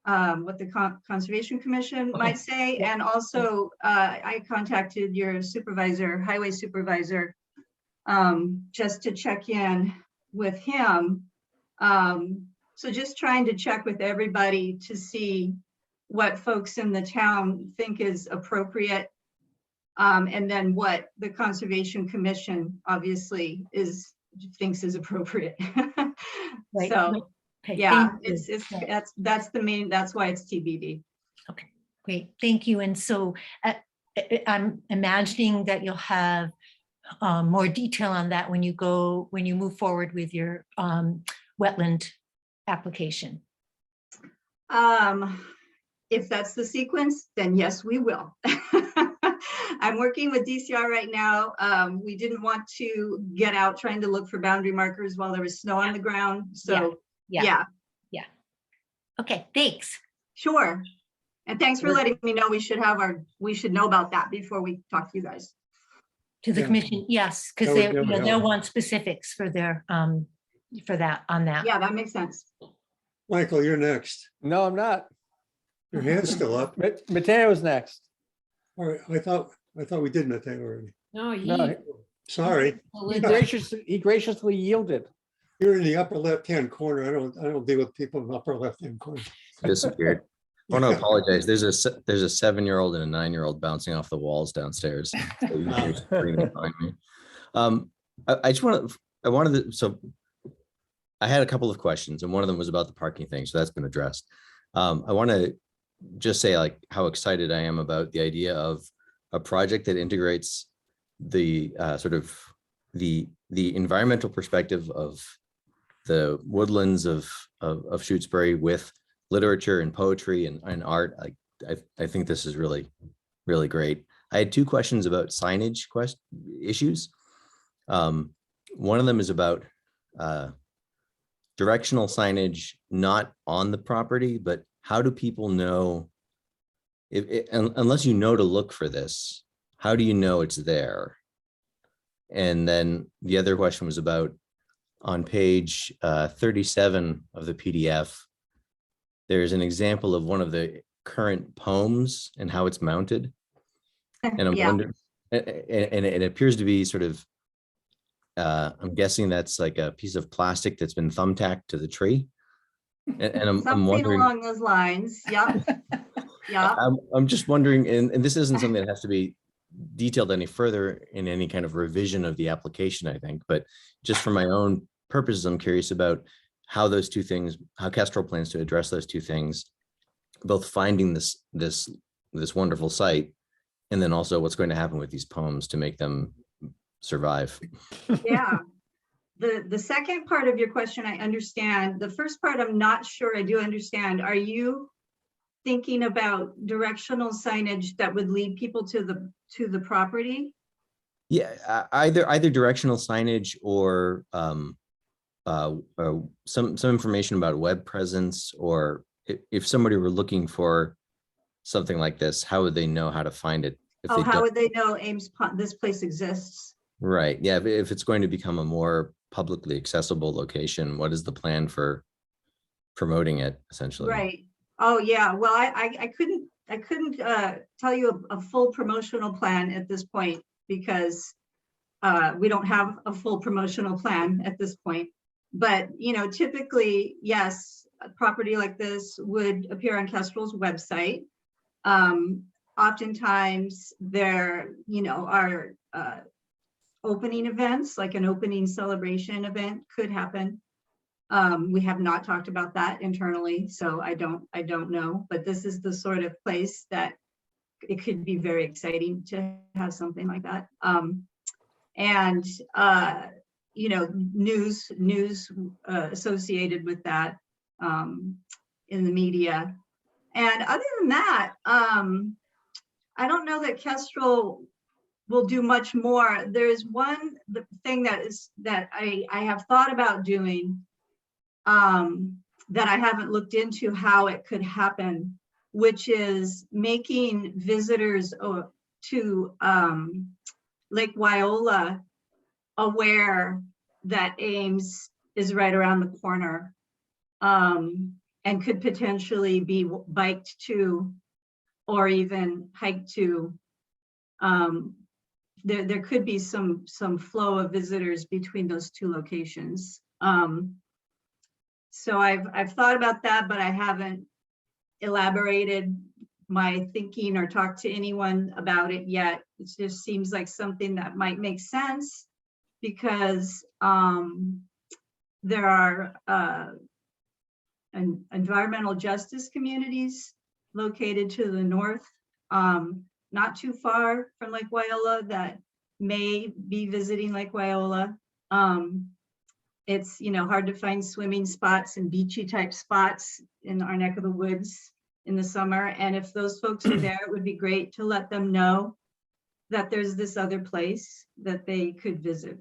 Speaker 8: what the Conservation Commission might say. And also I contacted your supervisor, highway supervisor, just to check in with him. So just trying to check with everybody to see what folks in the town think is appropriate. And then what the Conservation Commission obviously thinks is appropriate.
Speaker 7: Right.
Speaker 8: So
Speaker 7: Okay,
Speaker 8: yeah,
Speaker 7: thank you.
Speaker 8: that's the main, that's why it's TBD.
Speaker 7: Okay, great, thank you. And so I'm imagining that you'll have more detail on that when you move forward with your wetland application.
Speaker 8: If that's the sequence, then yes, we will. I'm working with DCR right now. We didn't want to get out trying to look for boundary markers while there was snow on the ground. So yeah.
Speaker 7: Okay, thanks.
Speaker 8: Sure. And thanks for letting me know. We should know about that before we talk to you guys.
Speaker 7: To the
Speaker 1: Yeah.
Speaker 7: commission, yes, because
Speaker 1: That would
Speaker 7: they'll
Speaker 1: help.
Speaker 7: want specifics for their for that on that.
Speaker 8: Yeah, that makes sense.
Speaker 1: Michael, you're next.
Speaker 5: No, I'm not.
Speaker 1: Your hand's still up.
Speaker 5: Mateo's next.
Speaker 1: All right, I thought we did Mateo already.
Speaker 3: No,
Speaker 5: No,
Speaker 1: Sorry,
Speaker 5: he graciously yielded.
Speaker 1: you're in the upper left-hand corner. I don't deal with people in the upper left-hand corner.
Speaker 6: Disappeared. I want to apologize. There's a 7-year-old and a 9-year-old bouncing off the walls downstairs. So you hear screaming behind me. I had a couple of questions, and one of them was about the parking thing, so that's been addressed. I want to just say like how excited I am about the idea of a project that integrates the sort of the environmental perspective of the woodlands of Shutesbury with literature and poetry and art. I think this is really, really great. I had 2 questions about signage issues. One of them is about directional signage, not on the property, but how do people know, unless you know to look for this, how do you know it's there? And then the other question was about on page 37 of the PDF, there's an example of one of the current poems and how it's mounted. And I'm
Speaker 8: Yeah.
Speaker 6: wondering, and it appears to be sort of, I'm guessing that's like a piece of plastic that's been thumbtacked to the tree. And I'm
Speaker 8: Something
Speaker 6: wondering,
Speaker 8: along those lines. Yep. Yeah.
Speaker 6: I'm just wondering, and this isn't something that has to be detailed any further in any kind of revision of the application, I think, but just for my own purposes, I'm curious about how those 2 things, how Kestrel plans to address those 2 things, both finding this wonderful site, and then also what's going to happen with these poems to make them survive.
Speaker 8: Yeah. The second part of your question, I understand. The first part, I'm not sure I do understand. Are you thinking about directional signage that would lead people to the property?
Speaker 6: Yeah, either directional signage or some information about web presence, or if somebody were looking for something like this, how would they know how to find it? If
Speaker 8: Oh,
Speaker 6: they
Speaker 8: how
Speaker 6: don't-
Speaker 8: would they know this place exists?
Speaker 6: Right, yeah, if it's going to become a more publicly accessible location, what is the plan for promoting it essentially.
Speaker 8: Right. Oh, yeah. Well, I couldn't tell you a full promotional plan at this point because we don't have a full promotional plan at this point. But, you know, typically, yes, a property like this would appear on Kestrel's website. Oftentimes there, you know, are opening events, like an opening celebration event could happen. We have not talked about that internally, so I don't know, but this is the sort of place that it could be very exciting to have something like that. And you know, news associated with that in the media. And other than that, I don't know that Kestrel will do much more. There's one thing that I have thought about doing that I haven't looked into how it could happen, which is making visitors to Lake Wyola aware that Ames is right around the corner and could potentially be biked to or even hiked to. There could be some flow of visitors between those two locations. So I've thought about that, but I haven't elaborated my thinking or talked to anyone about it yet. It just seems like something that might make sense because there are environmental justice communities located to the north, not too far from Lake Wyola, that may be visiting Lake Wyola. It's, you know, hard to find swimming spots and beachy type spots in our neck of the woods in the summer. And if those folks are there, it would be great to let them know that there's this other place that they could visit.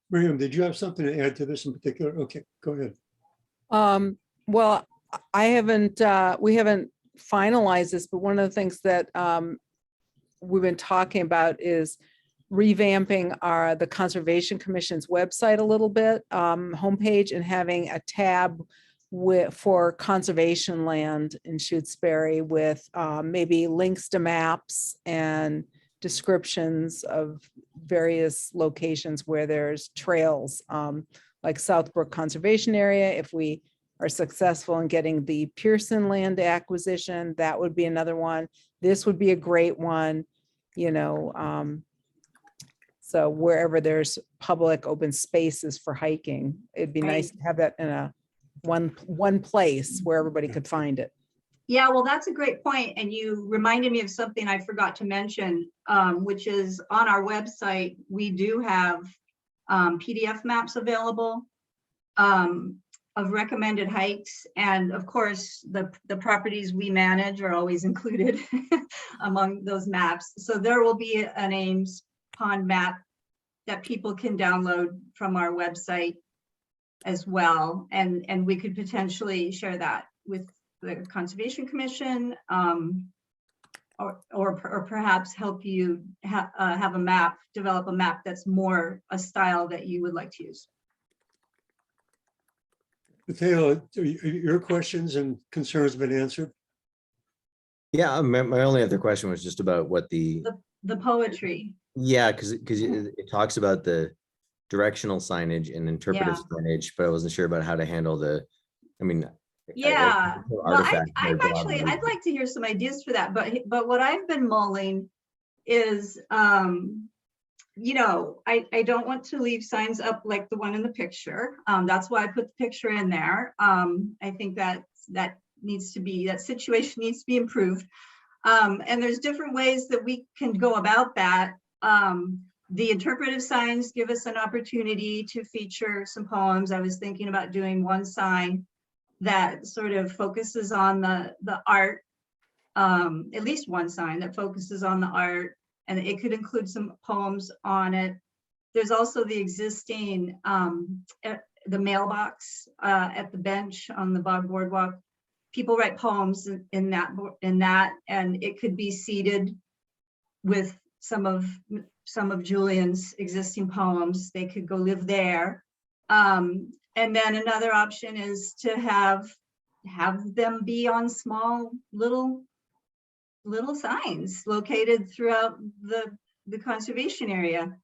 Speaker 1: Miriam, did you have something to add to this in particular? Okay, go ahead.
Speaker 9: Well, I haven't, we haven't finalized this, but one of the things that we've been talking about is revamping the Conservation Commission's website a little bit, homepage, and having a tab for conservation land in Shutesbury with maybe links to maps and descriptions of various locations where there's trails, like Southbrook Conservation Area. If we are successful in getting the Pearson land acquisition, that would be another one. This would be a great one, you know, so wherever there's public open spaces for hiking, it'd be nice to have that in a one place where everybody could find it.
Speaker 8: Yeah, well, that's a great point. And you reminded me of something I forgot to mention, which is on our website, we do have PDF maps available of recommended hikes. And of course, the properties we manage are always included among those maps. So there will be an Ames Pond map that people can download from our website as well. And we could potentially share that with the Conservation Commission, or perhaps help you have a map, develop a map that's more a style that you would like to use.
Speaker 1: Mateo, your questions and concerns been answered?
Speaker 6: Yeah, my only other question was just about what the
Speaker 8: poetry.
Speaker 6: Yeah, because it talks about the directional signage and interpretive signage, but I wasn't sure about how to handle the, I mean.
Speaker 8: Yeah, well, I'm actually,
Speaker 6: broadly.
Speaker 8: I'd like to hear some ideas for that, but what I've been mulling is, you know, I don't want to leave signs up like the one in the picture. That's why I put the picture in there. I think that needs to be, that situation needs to be improved. And there's different ways that we can go about that. The interpretive signs give us an opportunity to feature some poems. I was thinking about doing one sign that sort of focuses on the art, at least one sign that focuses on the art, and it could include some poems on it. There's also the existing, the mailbox at the bench on the Bog Boardwalk. People write poems in that, and it could be seated with some of Julian's existing poems. They could go live there. And then another option is to have them be on small little signs located throughout the conservation area.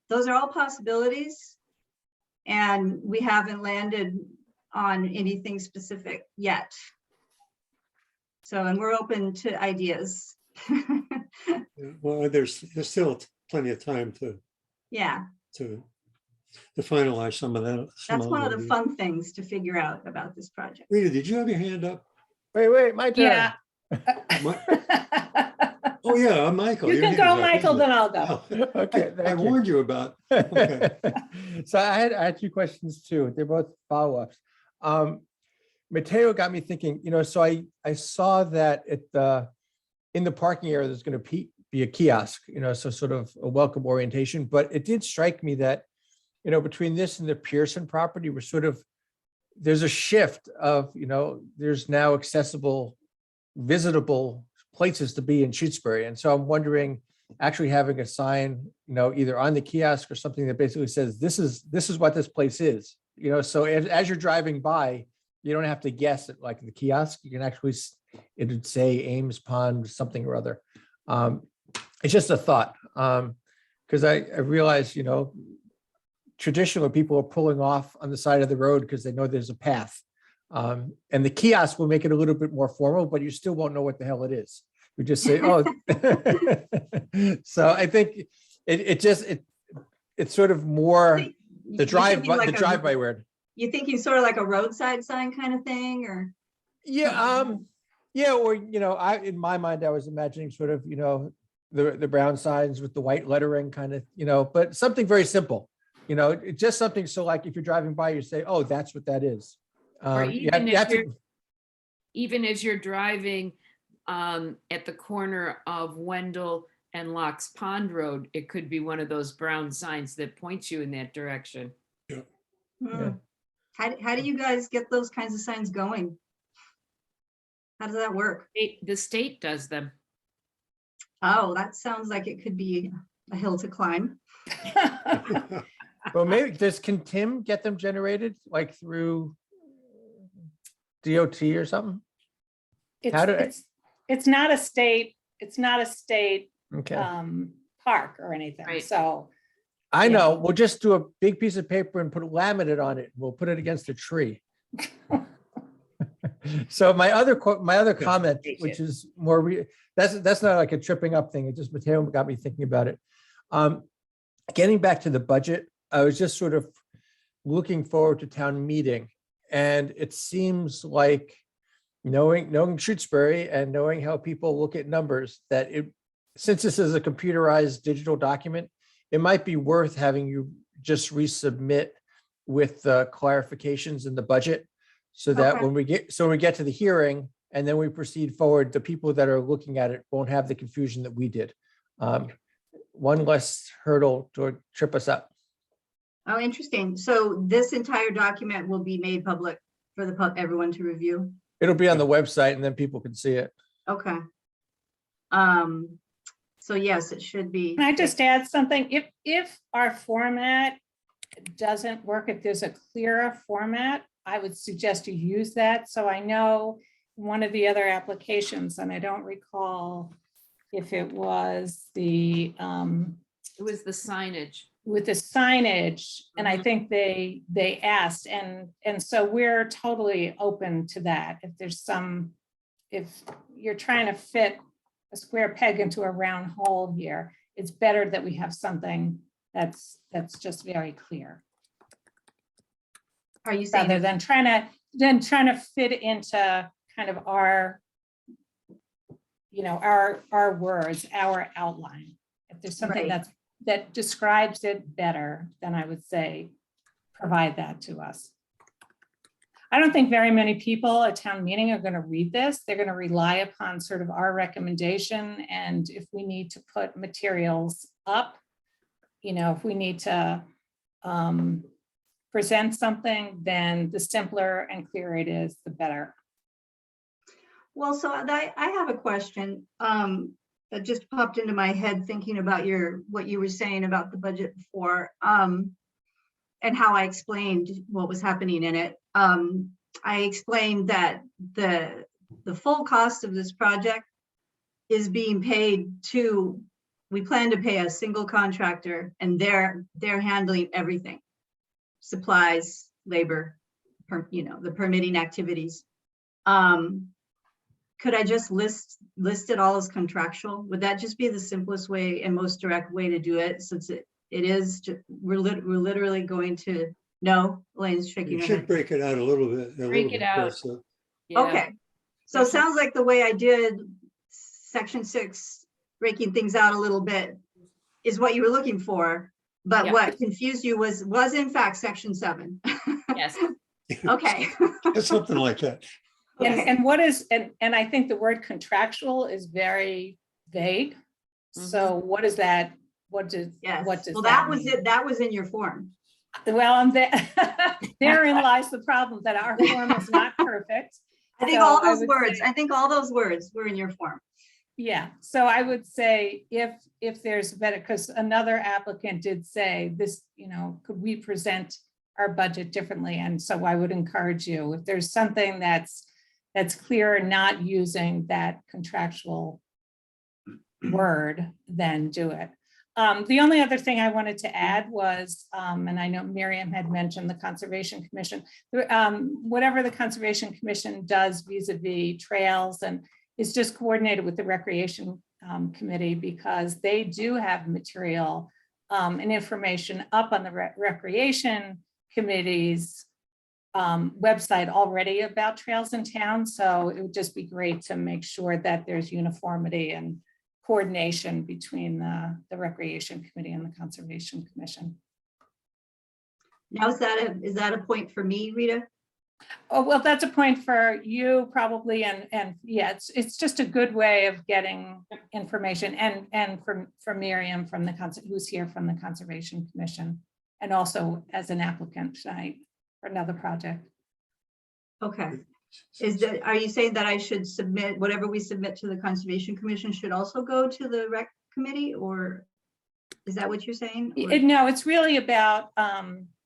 Speaker 8: Those are all possibilities. And we haven't landed on anything specific yet. So, and we're open to ideas.
Speaker 1: Well, there's still plenty of time
Speaker 8: Yeah,
Speaker 1: to finalize some of that.
Speaker 8: that's one of the fun things to figure out about this project.
Speaker 1: Rita, did you have your hand up?
Speaker 5: Wait, my turn.
Speaker 4: Yeah.
Speaker 1: Oh, yeah, Michael.
Speaker 4: You
Speaker 1: your
Speaker 4: can
Speaker 1: hand
Speaker 4: go,
Speaker 1: is up,
Speaker 4: Michael,
Speaker 1: isn't
Speaker 4: then
Speaker 1: it?
Speaker 4: I'll go.
Speaker 1: Oh,
Speaker 5: Okay,
Speaker 1: I
Speaker 5: thank you.
Speaker 1: warned you about. Okay.
Speaker 5: So I had two questions too. They're both follow-ups. Mateo got me thinking, so I saw that in the parking area, there's going to be a kiosk, so sort of a welcome orientation, but it did strike me that, between this and the Pearson property, there's a shift of, there's now accessible, visitable places to be in Shutesbury. And so I'm wondering, actually having a sign, either on the kiosk or something that basically says, this is what this place is, so as you're driving by, you don't have to guess it like the kiosk. You can actually, it would say Ames Pond, something or other. It's just a thought. Because I realize, traditionally people are pulling off on the side of the road because they know there's a path. And the kiosk will make it a little bit more formal, but you still won't know what the hell it is. You just say, oh. So I think it's sort of more the drive-by word.
Speaker 8: You thinking sort of like a roadside sign kind of thing, or?
Speaker 5: Yeah, or in my mind, I was imagining sort of, the brown signs with the white lettering kind of, but something very simple, just something so like if you're driving by, you say, oh, that's what that is.
Speaker 3: Or
Speaker 5: You
Speaker 3: even
Speaker 5: have
Speaker 3: if
Speaker 5: to-
Speaker 3: even as you're driving at the corner of Wendell and Locks Pond Road, it could be one of those brown signs that points you in that direction.
Speaker 8: Hmm. How do you guys get those kinds of signs going? How does that work?
Speaker 3: The state does them.
Speaker 8: Oh, that sounds like it could be a hill to climb.
Speaker 5: Well, maybe can Tim get them generated like through DOT or something? How do I-
Speaker 4: It's not a state,
Speaker 5: Okay.
Speaker 4: park or anything,
Speaker 3: Right.
Speaker 4: so.
Speaker 5: I know, we'll just do a big piece of paper and put a laminate on it. We'll put it against a tree. So my other comment, which is more, that's not like a tripping up thing. It just, Mateo got me thinking about it. Getting back to the budget, I was just sort of looking forward to town meeting. And it seems like knowing Shutesbury and knowing how people look at numbers, that since this is a computerized digital document, it might be worth having you just resubmit with the clarifications in the budget, so that
Speaker 8: Okay.
Speaker 5: when we get to the hearing and then we proceed forward, the people that are looking at it won't have the confusion that we did. One less hurdle to trip us up.
Speaker 8: Oh, interesting. So this entire document will be made public for everyone to review?
Speaker 5: It'll be on the website and then people can see it.
Speaker 8: Okay. So yes, it should be.
Speaker 4: Can I just add something? If our format doesn't work, if there's a clearer format, I would suggest you use that. So I know one of the other applications, and I don't recall if it was
Speaker 3: It was the signage.
Speaker 4: with the signage, and I think they asked, and so we're totally open to that. If you're trying to fit a square peg into a round hole here, it's better that we have something that's just very clear,
Speaker 8: Are you saying
Speaker 4: rather than trying to fit into kind of our words, our outline. If there's something
Speaker 8: Right.
Speaker 4: that describes it better, then I would say, provide that to us. I don't think very many people at town meeting are going to read this. They're going to rely upon sort of our recommendation. And if we need to put materials up, if we need to present something, then the simpler and clearer it is, the better.
Speaker 8: Well, so I have a question that just popped into my head thinking about what you were saying about the budget before. and how I explained what was happening in it. I explained that the full cost of this project is being paid to, we plan to pay a single contractor, and they're handling everything. Supplies, labor, the permitting activities. Could I just list it all as contractual? Would that just be the simplest way and most direct way to do it, since it is, we're literally going to, no, Elaine's shaking
Speaker 1: You
Speaker 8: her
Speaker 1: should
Speaker 8: head.
Speaker 1: break it out a little bit.
Speaker 3: Break it out.
Speaker 1: Chris, so-
Speaker 3: Yeah.
Speaker 8: Okay, so it sounds like the way I did section 6, breaking things out a little bit, is what you were looking for. But
Speaker 3: Yeah.
Speaker 8: what confused you was in fact section 7.
Speaker 3: Yes.
Speaker 8: Okay.
Speaker 1: Something like that.
Speaker 8: Okay.
Speaker 4: And what is, and I think the word contractual is very vague. So what is that? What does,
Speaker 8: Yes.
Speaker 4: what does
Speaker 8: Well,
Speaker 4: that
Speaker 8: that was
Speaker 4: mean?
Speaker 8: it. That was in your form.
Speaker 4: Well, therein lies the problem, that our form is not perfect.
Speaker 8: I think
Speaker 4: So
Speaker 8: all
Speaker 4: I
Speaker 8: those
Speaker 4: would
Speaker 8: words,
Speaker 4: say-
Speaker 8: I think all those words were in your form.
Speaker 4: Yeah, so I would say if there's better, because another applicant did say this, could we present our budget differently? And so I would encourage you, if there's something that's clear, not using that contractual word, then do it. The only other thing I wanted to add was, and I know Miriam had mentioned the Conservation Commission, whatever the Conservation Commission does vis-a-vis trails, and it's just coordinated with the Recreation Committee, because they do have material and information up on the Recreation Committee's website already about trails in town. So it would just be great to make sure that there's uniformity and coordination between the Recreation Committee and the Conservation Commission.
Speaker 8: Now, is that a point for me, Rita?
Speaker 4: Oh, well, that's a point for you probably, and yeah, it's just a good way of getting information, and from Miriam from who's here from the Conservation Commission, and also as an applicant tonight for another project.
Speaker 8: Okay. Are you saying that I should submit, whatever we submit to the Conservation Commission should also go to the Rec Committee, or is that what you're saying? Or-
Speaker 4: No, it's really about,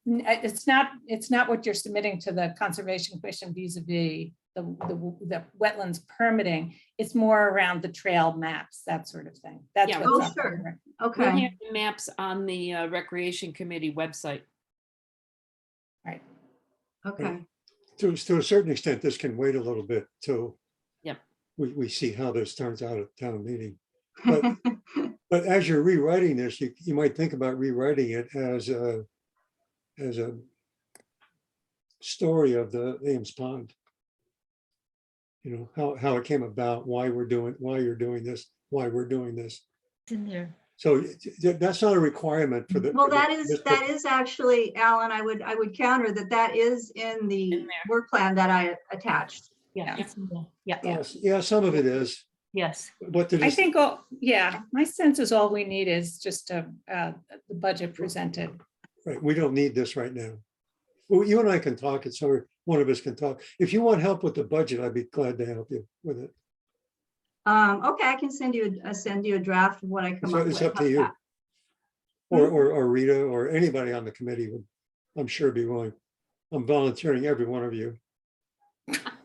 Speaker 4: it's not what you're submitting to the Conservation Commission vis-a-vis the wetlands permitting. It's more around the trail maps, that sort of thing. That's
Speaker 3: Yeah.
Speaker 4: what's
Speaker 8: Oh,
Speaker 4: up
Speaker 8: sure.
Speaker 4: there.
Speaker 3: We
Speaker 8: Okay,
Speaker 3: have the maps on the Recreation Committee website.
Speaker 4: Right.
Speaker 8: okay.
Speaker 1: To a certain extent, this can wait a little bit till
Speaker 3: Yep.
Speaker 1: we see how this turns out at town meeting. But as you're rewriting this, you might think about rewriting it as a story of the Ames Pond. How it came about, why you're doing this, why we're doing this.
Speaker 7: It's in there.
Speaker 1: So that's not a requirement for the.
Speaker 8: Well,
Speaker 1: for
Speaker 8: that is actually, Alan, I would counter that is in the
Speaker 3: In there.
Speaker 8: work plan that I attached.
Speaker 7: Yeah, it's in there. Yeah,
Speaker 1: Yeah, some of it is,
Speaker 7: yes.
Speaker 1: but
Speaker 4: I think, yeah, my sense is all we need is just the budget presented.
Speaker 1: right, we don't need this right now. Well, you and I can talk, and so one of us can talk. If you want help with the budget, I'd be glad to help you with it.
Speaker 8: Okay, I can send you a draft of what I come
Speaker 1: So
Speaker 8: up with.
Speaker 1: it's up to
Speaker 8: How's
Speaker 1: you.
Speaker 8: that?
Speaker 1: Or Rita, or anybody on the committee would, I'm sure, be willing. I'm volunteering every one of you.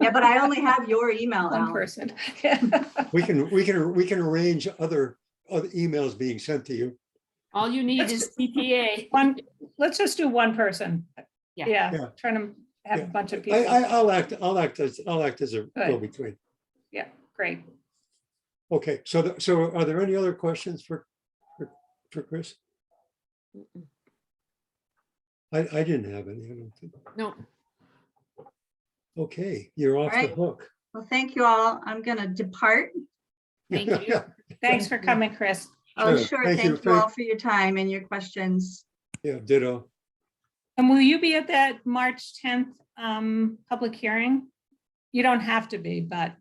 Speaker 8: Yeah, but I only have your email,
Speaker 4: One
Speaker 8: Alan.
Speaker 4: person.
Speaker 1: We can arrange other emails being sent to you.
Speaker 3: All you need is CPA.
Speaker 4: Let's just do one person.
Speaker 3: Yeah.
Speaker 1: Yeah.
Speaker 4: Trying to have a
Speaker 1: Yeah.
Speaker 4: bunch of people.
Speaker 1: I'll act as a
Speaker 4: Good.
Speaker 1: go-between.
Speaker 4: Yeah, great.
Speaker 1: Okay, so are there any other questions for Chris?
Speaker 3: Mm-mm.
Speaker 1: I didn't have any, I don't think.
Speaker 3: No,
Speaker 1: Okay, you're off the
Speaker 8: Alright.
Speaker 1: hook.
Speaker 8: Well, thank you all. I'm gonna depart.
Speaker 3: thank you.
Speaker 4: Thanks for coming, Chris.
Speaker 8: Oh,
Speaker 1: Sure.
Speaker 8: sure.
Speaker 1: Thank you.
Speaker 8: Thank you all for your time and your questions.
Speaker 1: Yeah, ditto.
Speaker 4: And will you be at that March 10th public hearing? You don't have to be, but.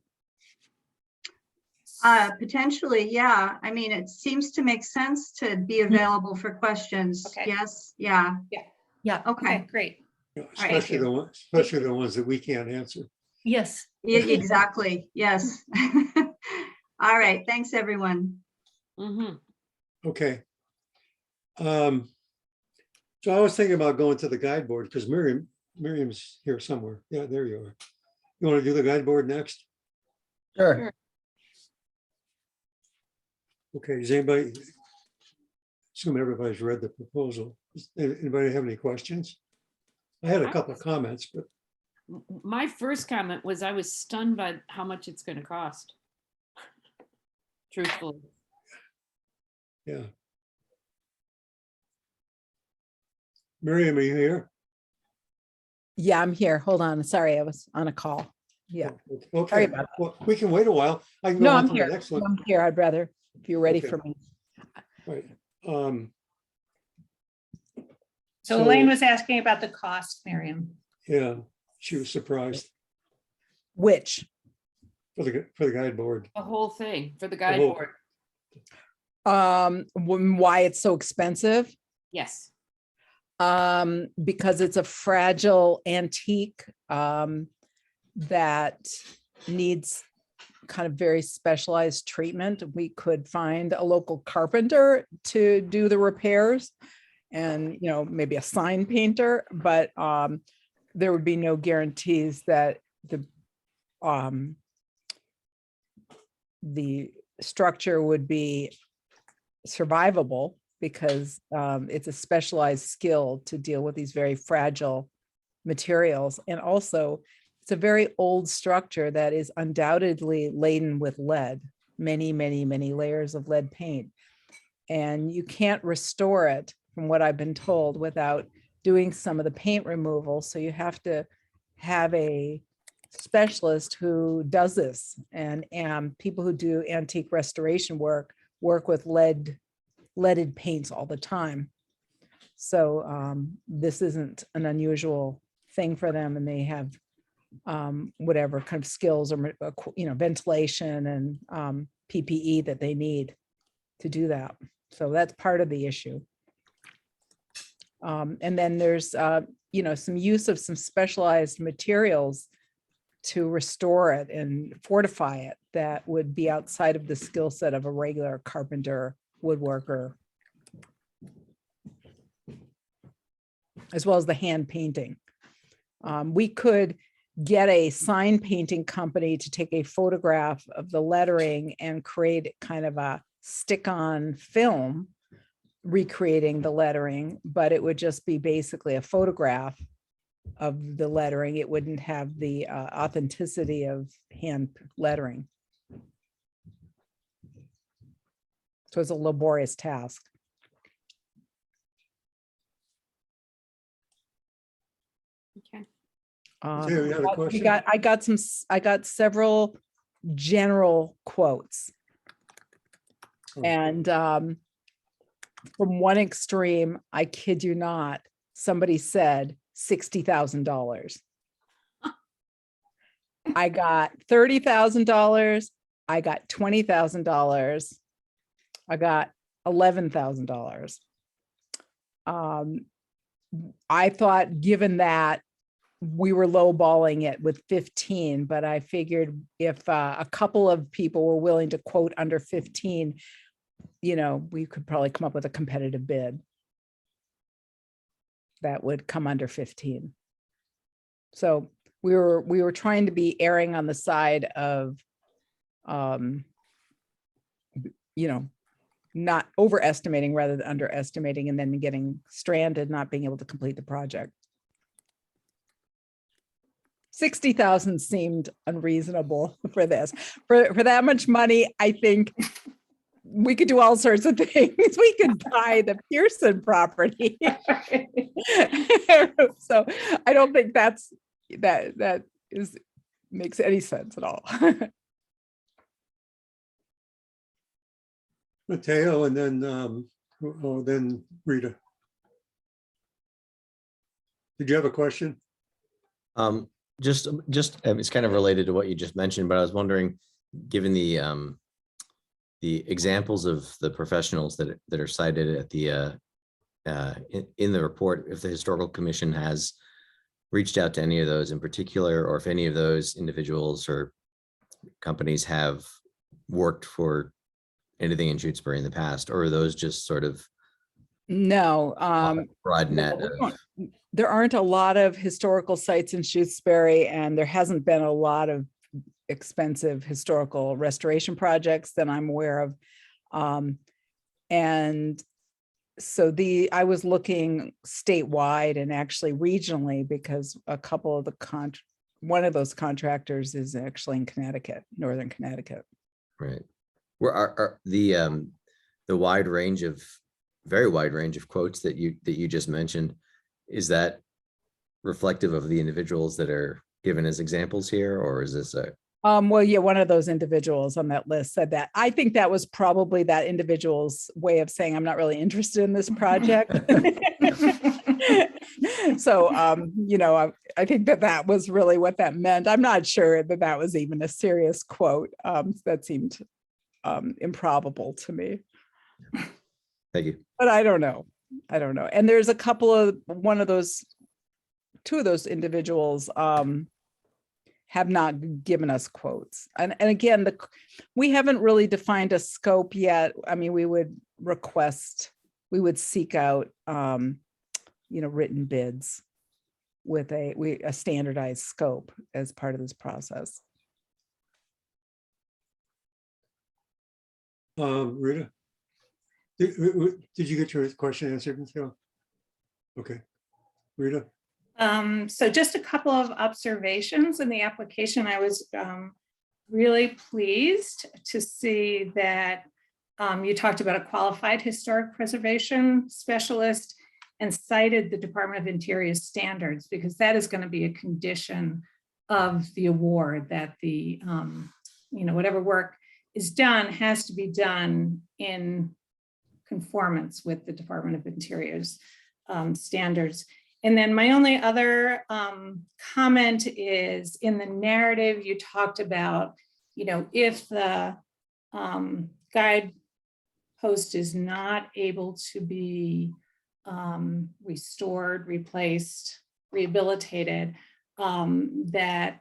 Speaker 8: Potentially, yeah. I mean, it seems to make sense to be available for questions.
Speaker 4: Okay.
Speaker 8: Yes, yeah.
Speaker 7: Yeah,
Speaker 8: Okay,
Speaker 4: Okay, great.
Speaker 1: Yeah,
Speaker 8: right.
Speaker 1: Especially the ones that we can't answer.
Speaker 7: yes.
Speaker 8: Exactly. Yes. All right. Thanks, everyone.
Speaker 3: Mhm.
Speaker 1: Okay. So I was thinking about going to the guide board because Miriam's here somewhere. Yeah, there you are. You want to do the guide board next?
Speaker 5: Sure.
Speaker 1: Okay, does anybody, assume everybody's read the proposal. Does anybody have any questions? I had a couple of comments, but
Speaker 3: My first comment was I was stunned by how much it's going to cost. Truthfully.
Speaker 1: yeah. Miriam, are you here?
Speaker 9: Yeah, I'm here. Hold on. Sorry, I was on a call. Yeah.
Speaker 1: Okay,
Speaker 9: Sorry about
Speaker 1: well, we can wait a while. I can go
Speaker 9: No,
Speaker 1: on
Speaker 9: I'm
Speaker 1: to the
Speaker 9: here.
Speaker 1: next one.
Speaker 9: I'm here. I'd rather, if you're ready
Speaker 1: Okay.
Speaker 9: for me.
Speaker 1: Right.
Speaker 4: So Elaine was asking about the cost, Miriam.
Speaker 1: Yeah, she was surprised
Speaker 9: Which?
Speaker 1: for the guide board.
Speaker 3: The whole thing for the guide
Speaker 1: whole-
Speaker 3: board.
Speaker 9: Why it's so expensive?
Speaker 3: Yes.
Speaker 9: Because it's a fragile antique that needs kind of very specialized treatment. We could find a local carpenter to do the repairs and, you know, maybe a sign painter, but there would be no guarantees that the structure would be survivable because it's a specialized skill to deal with these very fragile materials. And also it's a very old structure that is undoubtedly laden with lead, many, many, many layers of lead paint. And you can't restore it, from what I've been told, without doing some of the paint removal. So you have to have a specialist who does this. And people who do antique restoration work with leaded paints all the time. So this isn't an unusual thing for them, and they have whatever kind of skills or ventilation and PPE that they need to do that. So that's part of the issue. And then there's some use of some specialized materials to restore it and fortify it that would be outside of the skill set of a regular carpenter, woodworker, as well as the hand painting. We could get a sign painting company to take a photograph of the lettering and create kind of a stick-on film recreating the lettering, but it would just be basically a photograph of the lettering. It wouldn't have the authenticity of hand lettering. So it's a laborious task.
Speaker 3: Okay.
Speaker 1: Taylor, you had a question?
Speaker 9: I got several general quotes.
Speaker 1: Oh.
Speaker 9: And from one extreme, I kid you not, somebody said $60,000. I got $30,000. I got $20,000. I got $11,000. I thought, given that, we were lowballing it with 15, but I figured if a couple of people were willing to quote under 15, we could probably come up with a competitive bid that would come under 15. So we were trying to be erring on the side of, not overestimating rather than underestimating, and then getting stranded, not being able to complete the project. 60,000 seemed unreasonable for this. For that much money, I think we could do all sorts of things. We could buy the Pearson property. So I don't think that makes any sense at all.
Speaker 1: Mateo, and then Rita. Did you have a question?
Speaker 6: Just it's kind of related to what you just mentioned, but I was wondering, given the examples of the professionals that are cited at the in the report, if the Historical Commission has reached out to any of those in particular, or if any of those individuals or companies have worked for anything in Shutesbury in the past, or are those just sort of
Speaker 9: No,
Speaker 6: Broad
Speaker 9: no,
Speaker 6: net
Speaker 9: we
Speaker 6: of,
Speaker 9: don't- there aren't a lot of historical sites in Shutesbury, and there hasn't been a lot of expensive historical restoration projects that I'm aware of. And so I was looking statewide and actually regionally, because a couple of one of those contractors is actually in Connecticut, Northern Connecticut.
Speaker 6: right? Where are the wide range of, very wide range of quotes that you just mentioned, is that reflective of the individuals that are given as examples here, or is this a?
Speaker 9: Well, yeah, one of those individuals on that list said that. I think that was probably that individual's way of saying, I'm not really interested in this project. So, I think that was really what that meant. I'm not sure that was even a serious quote. That seemed improbable to me.
Speaker 6: Thank you.
Speaker 9: But I don't know. And there's a couple of, two of those individuals have not given us quotes. And again, we haven't really defined a scope yet. I mean, we would seek out, written bids with a standardized scope as part of this process.
Speaker 1: Rita? Did you get your question answered, Michelle? Okay. Rita?
Speaker 4: So just a couple of observations in the application. I was really pleased to see that you talked about a qualified historic preservation specialist and cited the Department of Interior standards, because that is going to be a condition of the award, that the, whatever work is done has to be done in conformance with the Department of Interior's standards. And then my only other comment is, in the narrative, you talked about, if the guide post is not able to be restored, replaced, rehabilitated, that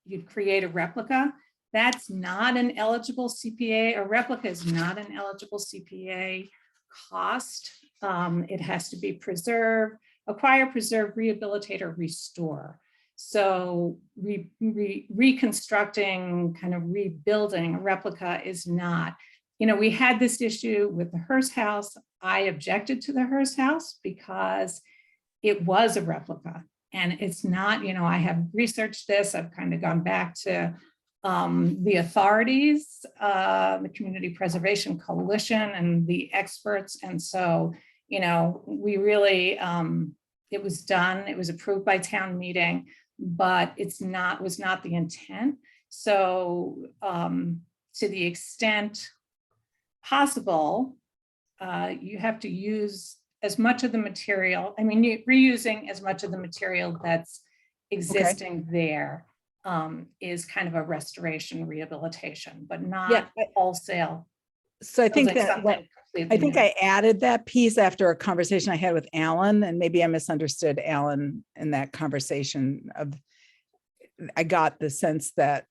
Speaker 4: you'd create a replica. That's not an eligible CPA. A replica is not an eligible CPA cost. It has to be preserved, acquire, preserve, rehabilitate, or restore. So reconstructing, kind of rebuilding a replica is not. We had this issue with the Hearst House. I objected to the Hearst House because it was a replica, and it's not, I have researched this. I've kind of gone back to the authorities, the Community Preservation Coalition, and the experts. And so, we really, it was done, it was approved by town meeting, but was not the intent. So to the extent possible, you have to use as much of the material. I mean, reusing as much of the material that's existing there is kind of a restoration rehabilitation, but not wholesale.
Speaker 9: So I think
Speaker 4: building
Speaker 9: that
Speaker 4: something completely
Speaker 9: I think
Speaker 4: new.
Speaker 9: I added that piece after a conversation I had with Alan, and maybe I misunderstood Alan in that conversation. I got the sense that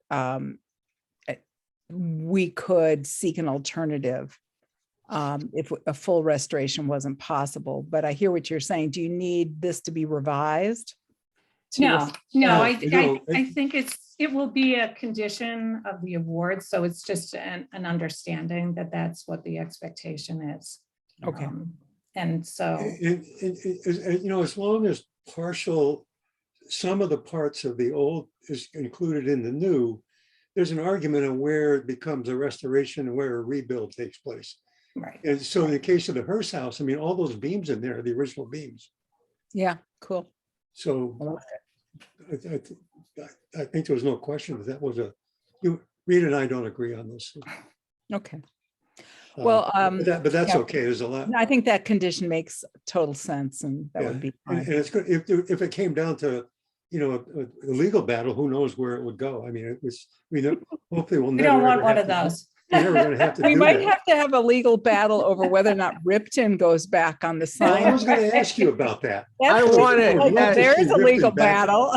Speaker 9: we could seek an alternative if a full restoration wasn't possible. But I hear what you're saying. Do you need this to be revised?
Speaker 4: No, I
Speaker 1: No,
Speaker 4: think it will be a condition of the award. So it's just an understanding that that's what the expectation is.
Speaker 9: Okay.
Speaker 4: And so,
Speaker 1: as long as some of the parts of the old is included in the new, there's an argument on where it becomes a restoration and where a rebuild takes place.
Speaker 4: right.
Speaker 1: And so in the case of the Hearst House, I mean, all those beams in there are the original beams.
Speaker 9: Yeah, cool.
Speaker 1: So I think there was no question that was Rita and I don't agree on this.
Speaker 9: Okay. Well,
Speaker 1: but that's
Speaker 9: yeah.
Speaker 1: okay. There's a lot.
Speaker 9: I think that condition makes total sense, and that would be
Speaker 1: And
Speaker 9: fine.
Speaker 1: it's good if it came down to, a legal battle, who knows where it would go. I mean, hopefully we'll
Speaker 4: We
Speaker 1: never.
Speaker 4: don't want
Speaker 1: ever
Speaker 4: one
Speaker 1: have
Speaker 4: of
Speaker 1: to-
Speaker 4: those.
Speaker 1: We're never gonna have to
Speaker 9: We
Speaker 1: do
Speaker 9: might
Speaker 1: that.
Speaker 9: have to have a legal battle over whether or not Ripton goes back on the
Speaker 1: Well, I
Speaker 9: sign.
Speaker 1: was gonna ask you about that.
Speaker 5: I want it.
Speaker 1: I'd love to
Speaker 9: There
Speaker 1: see
Speaker 9: is a
Speaker 1: Ripton
Speaker 9: legal
Speaker 1: back.
Speaker 9: battle.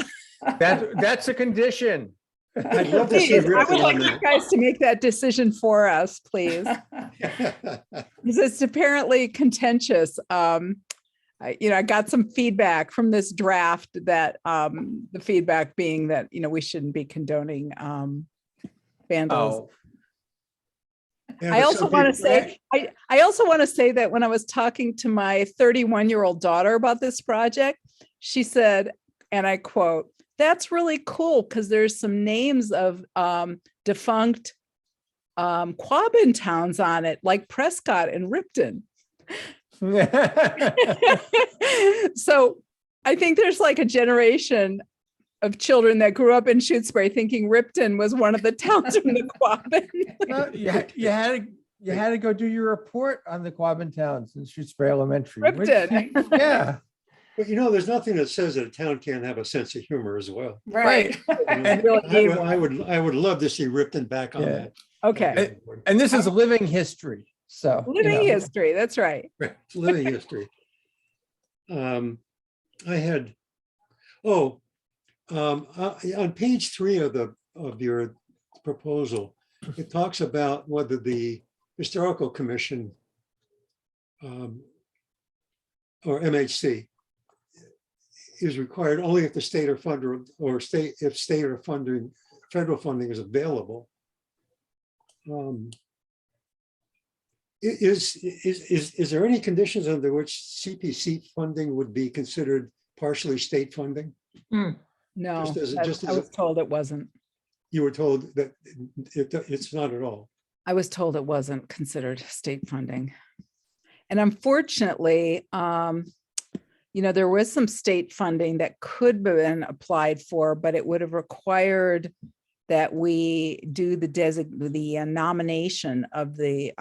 Speaker 5: That's a condition.
Speaker 1: I'd love to see
Speaker 9: Please, I
Speaker 1: Ripon
Speaker 9: would like
Speaker 1: on
Speaker 9: you guys to make that decision for us, please.
Speaker 1: that.
Speaker 9: Because it's apparently contentious. I got some feedback from this draft that, the feedback being that, we shouldn't be condoning, vandals.
Speaker 5: Oh,
Speaker 1: Yeah,
Speaker 9: I
Speaker 1: but
Speaker 9: also
Speaker 1: some
Speaker 9: want to
Speaker 1: people-
Speaker 9: say, I also want to say that when I was talking to my 31-year-old daughter about this project, she said, and I quote, "That's really cool because there's some names of defunct Quabbin towns on it, like Prescott and Ripton." So I think there's like a generation of children that grew up in Shutesbury thinking Ripton was one of the towns from the Quabbin.
Speaker 5: Well, you had to go do your report on the Quabbin towns in Shutesbury Elementary. which-
Speaker 9: Ripton.
Speaker 5: Yeah.
Speaker 1: But there's nothing that says that a town can't have a sense of humor as well.
Speaker 4: Right.
Speaker 5: And-
Speaker 1: I would love to see Ripton back on
Speaker 5: Yeah.
Speaker 1: that.
Speaker 9: Okay,
Speaker 5: And this is living history. So.
Speaker 9: living history, that's right.
Speaker 1: Right, it's living history. I had, on page 3 of your proposal, it talks about whether the Historical Commission or MHC is required only if the state or funder or if state or funding, federal funding is available. Is there any conditions under which CPC funding would be considered partially state funding?
Speaker 9: No,
Speaker 1: Just as-
Speaker 9: that's-
Speaker 1: just
Speaker 9: I
Speaker 1: as a-
Speaker 9: was told it wasn't.
Speaker 1: You were told that it's not at all.
Speaker 9: I was told it wasn't considered state funding. And unfortunately, there was some state funding that could have been applied for, but it would have required that we do the nomination of the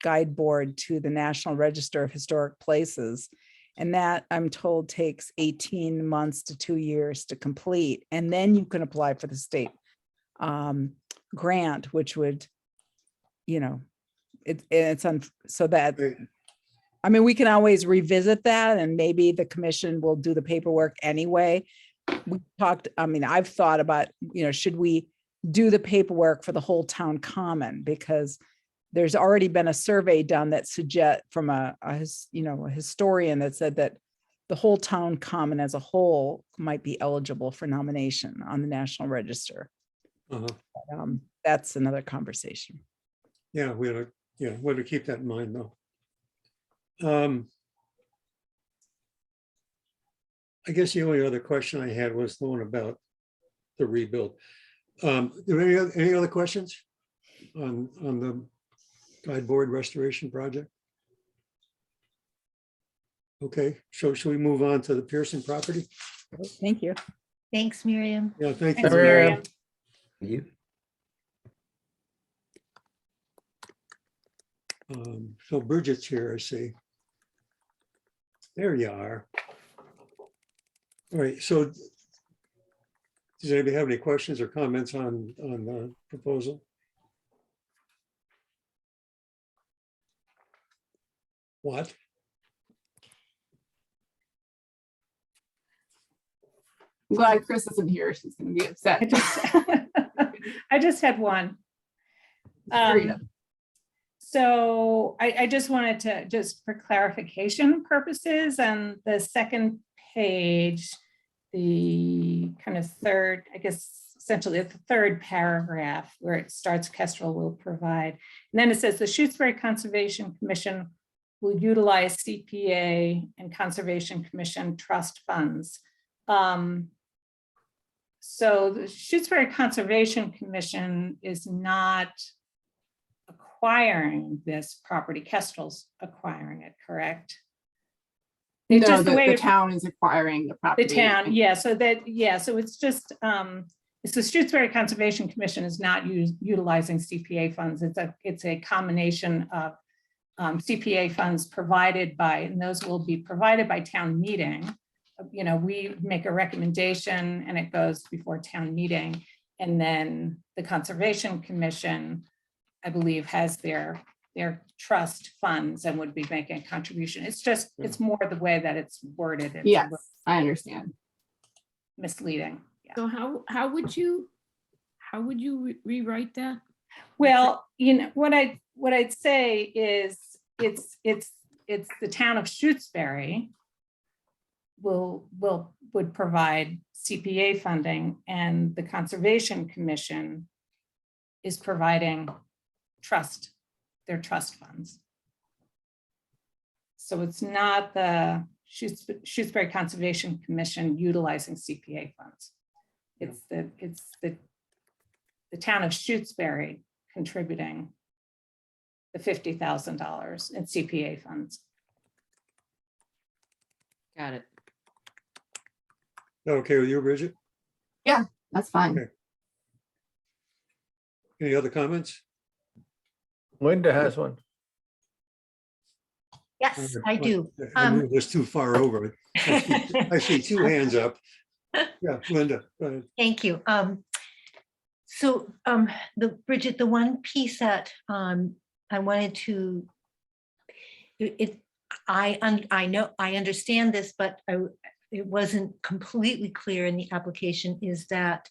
Speaker 9: guide board to the National Register of Historic Places. And that, I'm told, takes 18 months to 2 years to complete. And then you can apply for the state grant, which would, so that,
Speaker 1: Right.
Speaker 9: I mean, we can always revisit that and maybe the commission will do the paperwork anyway. I've thought about, should we do the paperwork for the whole town common? Because there's already been a survey done that suggest from a historian that said that the whole town common as a whole might be eligible for nomination on the National Register.
Speaker 1: Uh-huh.
Speaker 9: That's another conversation.
Speaker 1: Yeah, we ought to keep that in mind though. I guess the only other question I had was the one about the rebuild. Are there any other questions on the guide board restoration project? Okay, so should we move on to the Pearson property?
Speaker 9: Thank you.
Speaker 7: Thanks, Miriam.
Speaker 1: Yeah, thank you.
Speaker 4: Thanks, Miriam.
Speaker 6: You?
Speaker 1: So Bridget's here, I see. There you are. All right, so does anybody have any questions or comments on the proposal? What?
Speaker 10: I'm glad Chris isn't here. She's gonna be upset.
Speaker 4: I just had one.
Speaker 10: Rita.
Speaker 4: So I just wanted to, just for clarification purposes, on the second page, the kind of third, I guess, essentially the third paragraph where it starts, Kestrel will provide. And then it says the Shutesbury Conservation Commission will utilize CPA and Conservation Commission trust funds. So the Shutesbury Conservation Commission is not acquiring this property. Kestrel's acquiring it, correct? It's
Speaker 10: No,
Speaker 4: just the way
Speaker 10: the
Speaker 4: it-
Speaker 10: town is acquiring the property.
Speaker 4: The town, yeah, so it's just, it's the Shutesbury Conservation Commission is not utilizing CPA funds. It's a combination of CPA funds provided by, and those will be provided by town meeting. We make a recommendation and it goes before town meeting. And then the Conservation Commission, I believe, has their trust funds and would be making a contribution. It's just, it's more the way that it's worded. It's a
Speaker 10: Yes,
Speaker 4: little
Speaker 10: I understand.
Speaker 4: misleading. Yeah.
Speaker 3: So how would you How would you rewrite that?
Speaker 4: Well, what I'd say is it's the town of Shutesbury would provide CPA funding, and the Conservation Commission is providing their trust funds. So it's not the Shutesbury Conservation Commission utilizing CPA funds. It's the town of Shutesbury contributing the $50,000 in CPA funds.
Speaker 10: Got it.
Speaker 1: Okay with you, Bridget?
Speaker 10: That's fine.
Speaker 1: Okay. Any other comments?
Speaker 5: Linda has one.
Speaker 7: Yes, I do.
Speaker 1: I moved this too far over. I see two hands up. Yeah, Linda, go ahead.
Speaker 7: Thank you. So Bridget, the one piece that I wanted to, I know, I understand this, but it wasn't completely clear in the application, is that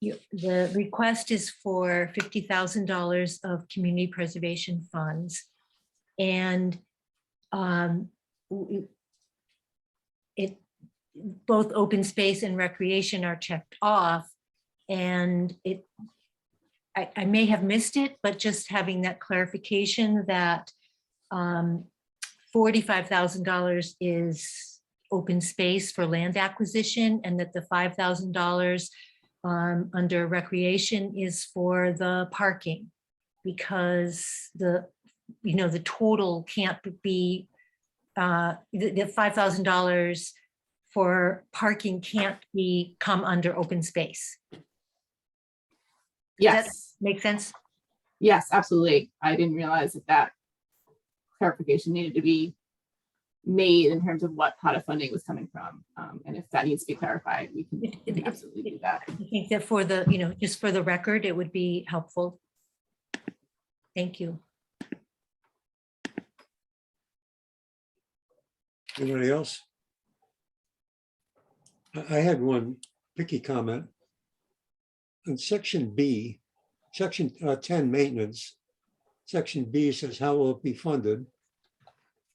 Speaker 7: the request is for $50,000 of community preservation funds. And both open space and recreation are checked off. And I may have missed it, but just having that clarification that $45,000 is open space for land acquisition, and that the $5,000 under recreation is for the parking, because the total can't be, the $5,000 for parking can't come under open space.
Speaker 10: Yes.
Speaker 7: Make sense?
Speaker 10: Yes, absolutely. I didn't realize that clarification needed to be made in terms of what pot of funding was coming from. And if that needs to be clarified, we can absolutely do that.
Speaker 7: I think that for the, just for the record, it would be helpful. Thank you.
Speaker 1: Anybody else? I had one picky comment. In section B, section 10 maintenance, section B says, how will it be funded? It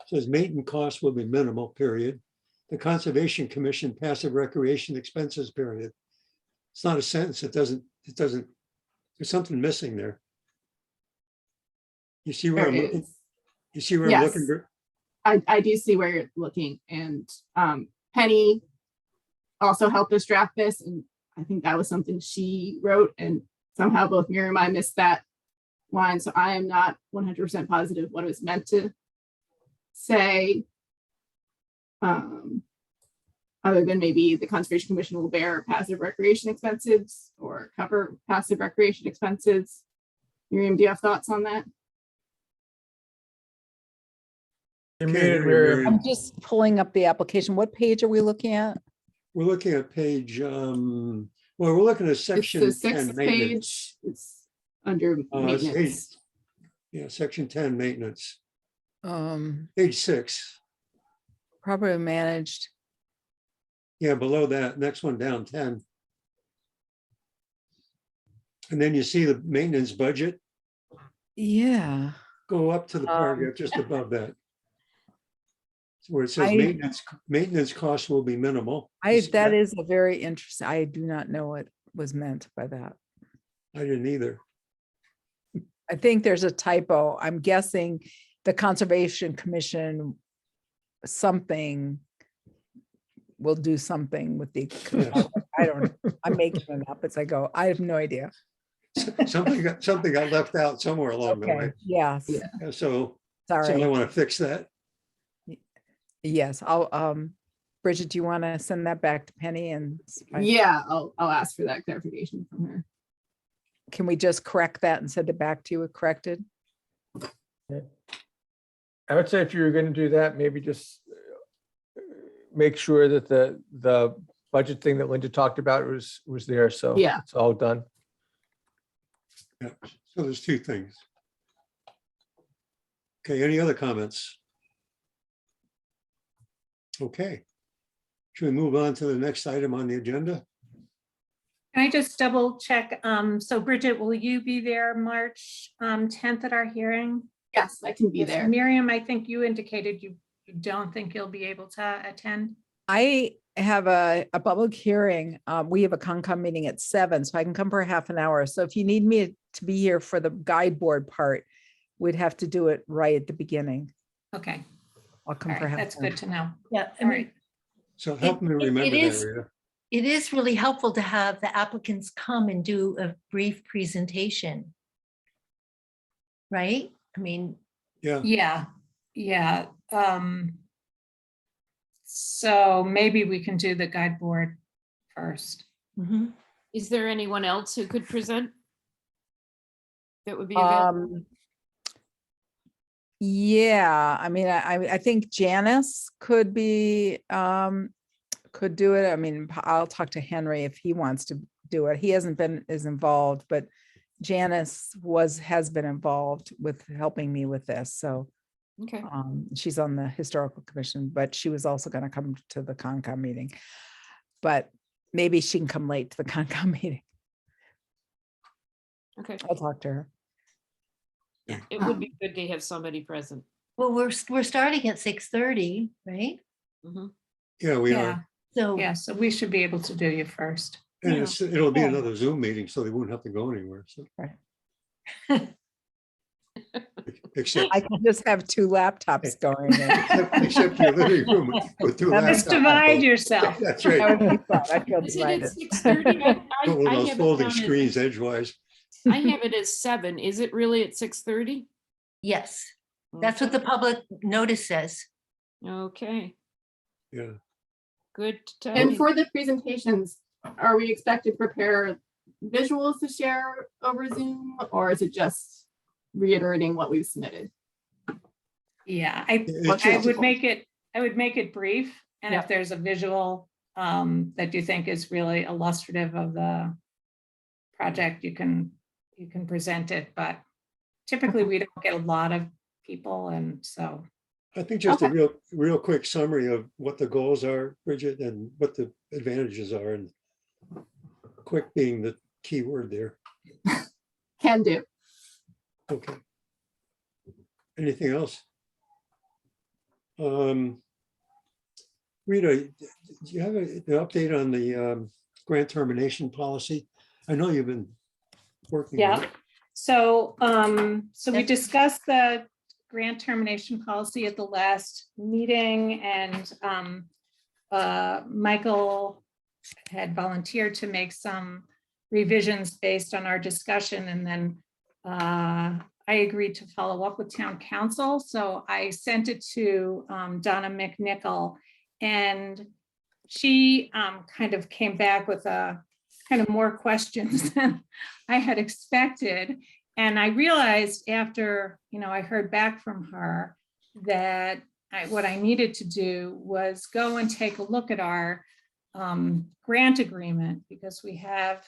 Speaker 1: says maintenance costs will be minimal, period. The Conservation Commission passive recreation expenses, period. It's not a sentence. It doesn't, there's something missing there. You see where I'm looking? You see where I'm
Speaker 10: Yes.
Speaker 1: looking?
Speaker 10: I do see where you're looking, and Penny also helped us draft this, and I think that was something she wrote, and somehow both Miriam and I missed that line, so I am not 100% positive what it was meant to say, other than maybe the Conservation Commission will bear passive recreation expenses or cover passive recreation expenses. Miriam, do you have thoughts on that?
Speaker 5: You're
Speaker 1: Can't
Speaker 5: muted,
Speaker 1: hear you,
Speaker 5: Miriam.
Speaker 1: Miriam.
Speaker 9: I'm just pulling up the application. What page are we looking at?
Speaker 1: We're looking at page, well, we're looking at
Speaker 10: It's
Speaker 1: section
Speaker 10: the
Speaker 1: 10
Speaker 10: 6th
Speaker 1: maintenance.
Speaker 10: page. It's under
Speaker 1: It's
Speaker 10: maintenance.
Speaker 1: Yeah, section 10 maintenance,
Speaker 9: Um,
Speaker 1: page 6.
Speaker 9: properly managed.
Speaker 1: Yeah, below that, next one down, 10. And then you see the maintenance budget,
Speaker 9: Yeah.
Speaker 1: go up to the paragraph just above that. Where it says
Speaker 9: I-
Speaker 1: maintenance costs will be minimal. You
Speaker 9: I,
Speaker 1: see
Speaker 9: that is a very interesting, I do not know what was meant by that.
Speaker 1: I didn't either.
Speaker 9: I think there's a typo. I'm guessing the Conservation Commission something will do something with the,
Speaker 1: Yes.
Speaker 9: I don't, know. I'm making it up as I go. I have no idea.
Speaker 1: Something got left out somewhere along the
Speaker 9: Okay,
Speaker 1: way.
Speaker 9: yes,
Speaker 1: Yeah, So I
Speaker 9: sorry.
Speaker 1: want to fix that.
Speaker 9: Yes, I'll, Bridget, do you want to send that back to Penny and
Speaker 10: Yeah, I'll ask for that clarification from her.
Speaker 9: can we just correct that and send it back to you with corrected?
Speaker 5: I would say if you were going to do that, maybe just make sure that the budget thing that Linda talked about was there. So
Speaker 10: Yeah.
Speaker 5: it's all done.
Speaker 1: Yeah, so there's two things. Okay, any other comments? Okay. Should we move on to the next item on the agenda?
Speaker 4: Can I just double check? So Bridget, will you be there March 10th at our hearing?
Speaker 10: Yes, I can be
Speaker 4: Yes,
Speaker 10: there.
Speaker 4: Miriam, I think you indicated you don't think you'll be able to attend.
Speaker 9: I have a public hearing. We have a Concom meeting at 7, so I can come for half an hour. So if you need me to be here for the guide board part, we'd have to do it right at the beginning.
Speaker 4: Okay,
Speaker 9: I'll
Speaker 4: all
Speaker 9: come for
Speaker 4: right,
Speaker 9: half.
Speaker 4: that's
Speaker 9: an hour.
Speaker 4: good to know.
Speaker 7: Yeah, I
Speaker 4: All
Speaker 7: mean,
Speaker 4: right,
Speaker 1: So help me remember that,
Speaker 7: is-
Speaker 1: Rita.
Speaker 7: it is really helpful to have the applicants come and do a brief presentation. Right? I mean,
Speaker 1: Yeah,
Speaker 4: yeah. So maybe we can do the guide board first.
Speaker 7: mhm.
Speaker 3: Is there anyone else who could present? That would be available?
Speaker 9: Yeah, I mean, I think Janice could be, could do it. I mean, I'll talk to Henry if he wants to do it. He hasn't been as involved, but Janice has been involved with helping me with this. So
Speaker 3: Okay,
Speaker 9: she's on the historical commission, but she was also going to come to the Concom meeting. But maybe she can come late to the Concom meeting.
Speaker 3: okay.
Speaker 9: I'll talk to her.
Speaker 3: It would be good to have somebody present.
Speaker 7: Well, we're starting at 6:30, right?
Speaker 3: Mhm.
Speaker 1: yeah, we
Speaker 4: Yeah,
Speaker 1: are.
Speaker 7: So
Speaker 4: yeah, so we should be able to do you first.
Speaker 1: And
Speaker 7: Yeah.
Speaker 1: it'll be
Speaker 7: Yeah.
Speaker 1: another Zoom meeting, so they won't have to go anywhere. So.
Speaker 9: Right.
Speaker 1: Except,
Speaker 9: I can just have 2 laptops going.
Speaker 1: except your living room with 2
Speaker 9: That is-
Speaker 4: Just
Speaker 1: laptops.
Speaker 4: divide yourself.
Speaker 1: That's
Speaker 9: That
Speaker 1: right.
Speaker 9: would be fun. I feel
Speaker 3: Is it at
Speaker 9: divided.
Speaker 3: 6:30?
Speaker 1: Put one of those
Speaker 3: have it
Speaker 1: folding
Speaker 3: down as-
Speaker 1: screens edgewise.
Speaker 3: I have it as 7. Is it really at 6:30?
Speaker 7: yes, that's what the public notice says.
Speaker 3: Okay,
Speaker 1: Yeah.
Speaker 3: good to tell
Speaker 10: And
Speaker 3: me.
Speaker 10: for the presentations, are we expected to prepare visuals to share over Zoom, or is it just reiterating what we've submitted?
Speaker 4: Yeah,
Speaker 1: It's
Speaker 4: I
Speaker 1: just-
Speaker 4: would make it brief, and
Speaker 9: Yeah.
Speaker 4: if there's a visual that you think is really illustrative of the project, you can present it, but typically we don't get a lot of people, and so.
Speaker 1: I think just a real quick summary of what the goals are, Bridget, and what the advantages are, and quick being the key word there.
Speaker 10: Can do.
Speaker 1: Okay. Anything else? Rita, do you have an update on the grant termination policy? I know you've been working. on
Speaker 4: Yeah,
Speaker 1: it.
Speaker 4: so we
Speaker 7: Yep.
Speaker 4: discussed the grant termination policy at the last meeting, and Michael had volunteered to make some revisions based on our discussion, and then I agreed to follow up with town council. So I sent it to Donna McNichol, and she kind of came back with a kind of more questions than I had expected. And I realized after, I heard back from her that what I needed to do was go and take a look at our grant agreement, because we have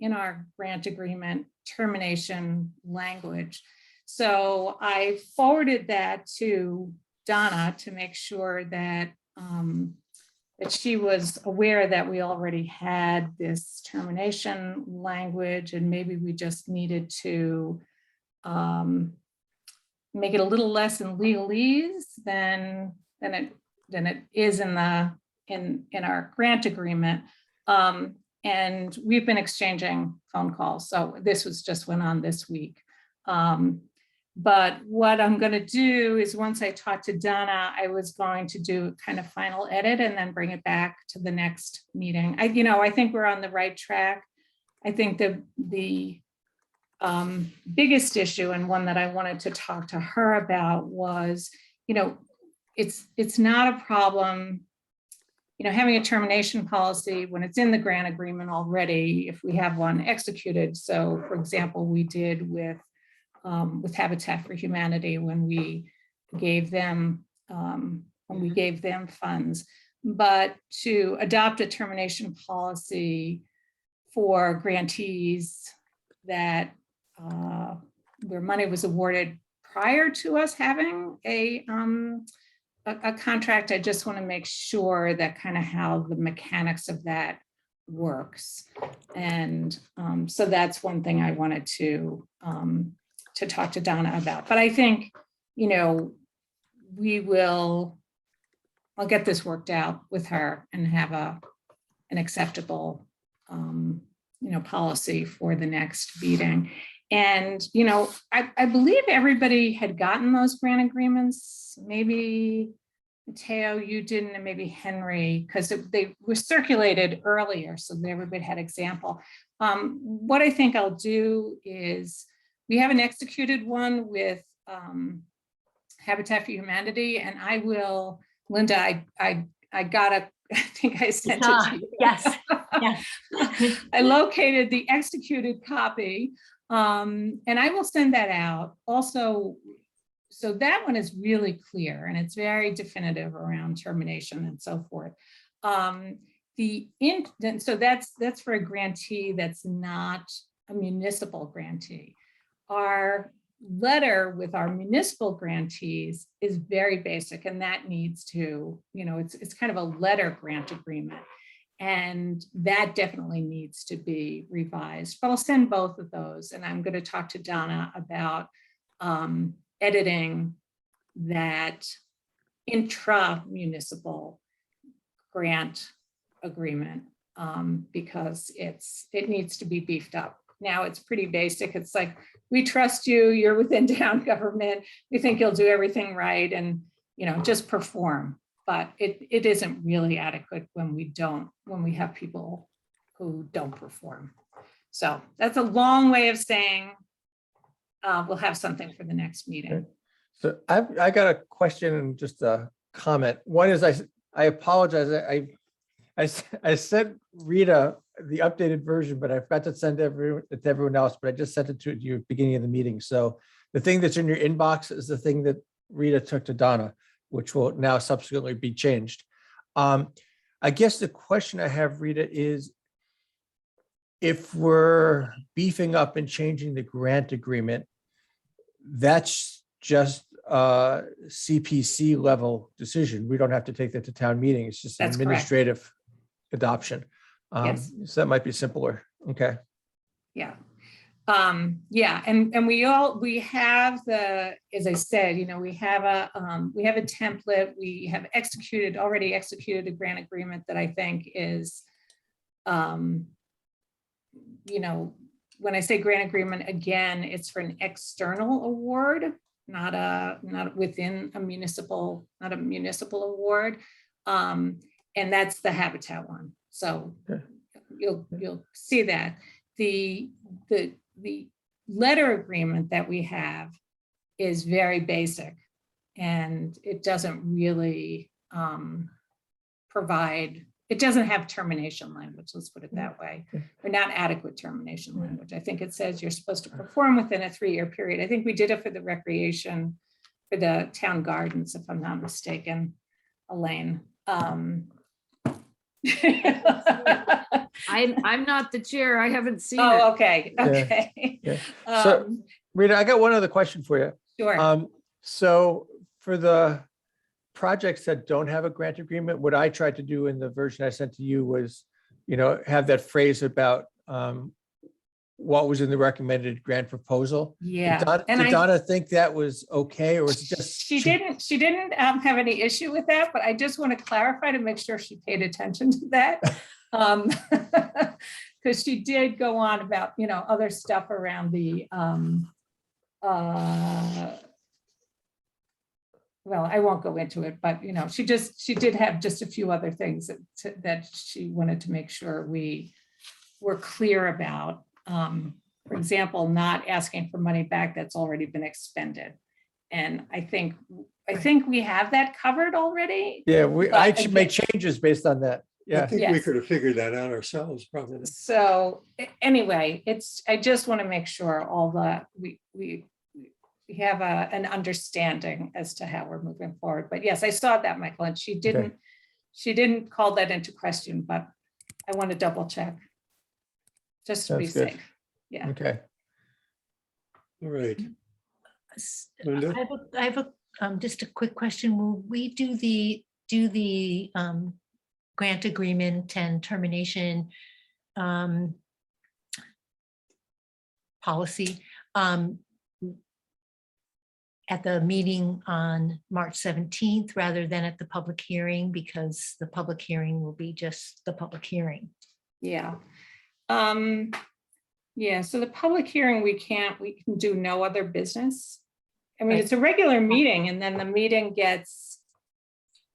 Speaker 4: in our grant agreement termination language. So I forwarded that to Donna to make sure that that she was aware that we already had this termination language, and maybe we just needed to make it a little less in legalese than it is in our grant agreement. And we've been exchanging phone calls, so this went on this week. But what I'm going to do is, once I talk to Donna, I was going to do kind of final edit and then bring it back to the next meeting. I think we're on the right track. I think the biggest issue, and one that I wanted to talk to her about, was, it's not a problem, having a termination policy when it's in the grant agreement already, if we have one executed. So, for example, we did with Habitat for Humanity when we gave them funds. But to adopt a termination policy for grantees that where money was awarded prior to us having a contract, I just want to make sure that kind of how the mechanics of that works. And so that's one thing I wanted to talk to Donna about. But I think, you know, I'll get this worked out with her and have an acceptable, you know, policy for the next meeting. And, you know, I believe everybody had gotten those grant agreements, maybe Mateo, you didn't, and maybe Henry, because they were circulated earlier, so that everybody had example. What I think I'll do is, we have an executed one with Habitat for Humanity, and I will, Linda, I gotta, I think I sent it to you.
Speaker 7: Yes, yes.
Speaker 4: I located the executed copy, and I will send that out. Also, so that one is really clear and it's very definitive around termination and so forth. So that's for a grantee that's not a municipal grantee. Our letter with our municipal grantees is very basic, and that needs to, you know, it's kind of a letter grant agreement. And that definitely needs to be revised, but I'll send both of those. And I'm going to talk to Donna about editing that intra-municipal grant agreement because it needs to be beefed up. Now it's pretty basic. It's like, we trust you, you're within town government, we think you'll do everything right, and, you know, just perform. But it isn't really adequate when we have people who don't perform. So that's a long way of saying we'll have something for the next meeting.
Speaker 5: So I got a question and just a comment. One is I apologize. I sent Rita the updated version, but I forgot to send it to everyone else, but I just sent it to you at the beginning of the meeting. So the thing that's in your inbox is the thing that Rita took to Donna, which will now subsequently be changed. I guess the question I have, Rita, is if we're beefing up and changing the grant agreement, that's just a CPC level decision. We don't have to take that to town meeting. It's just an
Speaker 4: That's correct.
Speaker 5: administrative adoption.
Speaker 4: Yes.
Speaker 5: So that might be simpler. Okay.
Speaker 4: Yeah. Yeah, and we have as I said, you know, we have a template. We have already executed a grant agreement that I think is, you know, when I say grant agreement, again, it's for an external award, not within a municipal, not a municipal award. And that's the Habitat one. So
Speaker 5: okay.
Speaker 4: You'll see that. The letter agreement that we have is very basic, and it doesn't really it doesn't have termination language, let's put it that way, or not adequate termination language. I think it says you're supposed to perform within a 3-year period. I think we did it for the recreation, for the town gardens, if I'm not mistaken, Elaine.
Speaker 3: I'm not the chair. I haven't seen it.
Speaker 4: Oh, okay, okay.
Speaker 5: Yeah. So Rita, I got one other question for you.
Speaker 4: Sure.
Speaker 5: So for the projects that don't have a grant agreement, what I tried to do in the version I sent to you was, you know, have that phrase about what was in the recommended grant proposal.
Speaker 4: Yeah.
Speaker 5: Did Donna think that was okay, or was it just?
Speaker 4: She didn't have any issue with that, but I just want to clarify to make sure she paid attention to that. Because she did go on about, you know, other stuff around the well, I won't go into it, but, you know, she did have just a few other things that she wanted to make sure we were clear about. For example, not asking for money back that's already been expended. And I think we have that covered already.
Speaker 5: Yeah, I should make
Speaker 4: again,
Speaker 5: changes based on that.
Speaker 1: I
Speaker 5: Yeah.
Speaker 1: think we
Speaker 4: Yes.
Speaker 1: could have figured that out ourselves, probably.
Speaker 4: So anyway, I just want to make sure all that we have an understanding as to how we're moving forward. But yes, I saw that, Michael, and she didn't call that into question, but I want to double check. Just to be
Speaker 5: Sounds good.
Speaker 4: safe. Yeah.
Speaker 5: Okay.
Speaker 1: All right.
Speaker 7: I have just a quick question. Will we do the grant agreement and termination policy at the meeting on March 17th rather than at the public hearing, because the public hearing will be just the public hearing.
Speaker 4: Yeah. Yeah, so the public hearing, we can do no other business. I mean,
Speaker 7: Right.
Speaker 4: it's a regular meeting and then the meeting gets,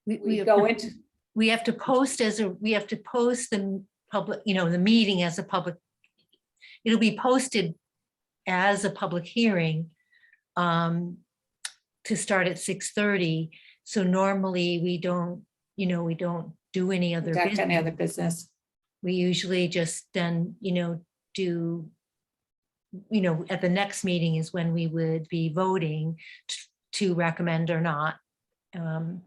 Speaker 4: we
Speaker 7: have
Speaker 4: go
Speaker 7: to-
Speaker 4: into,
Speaker 7: We have to post the public, the meeting as a public. It'll be posted as a public hearing to start at 6:30. So normally we don't do any other
Speaker 4: conduct any other
Speaker 7: business.
Speaker 4: business.
Speaker 7: We usually just then, do, at the next meeting is when we would be voting to recommend or not.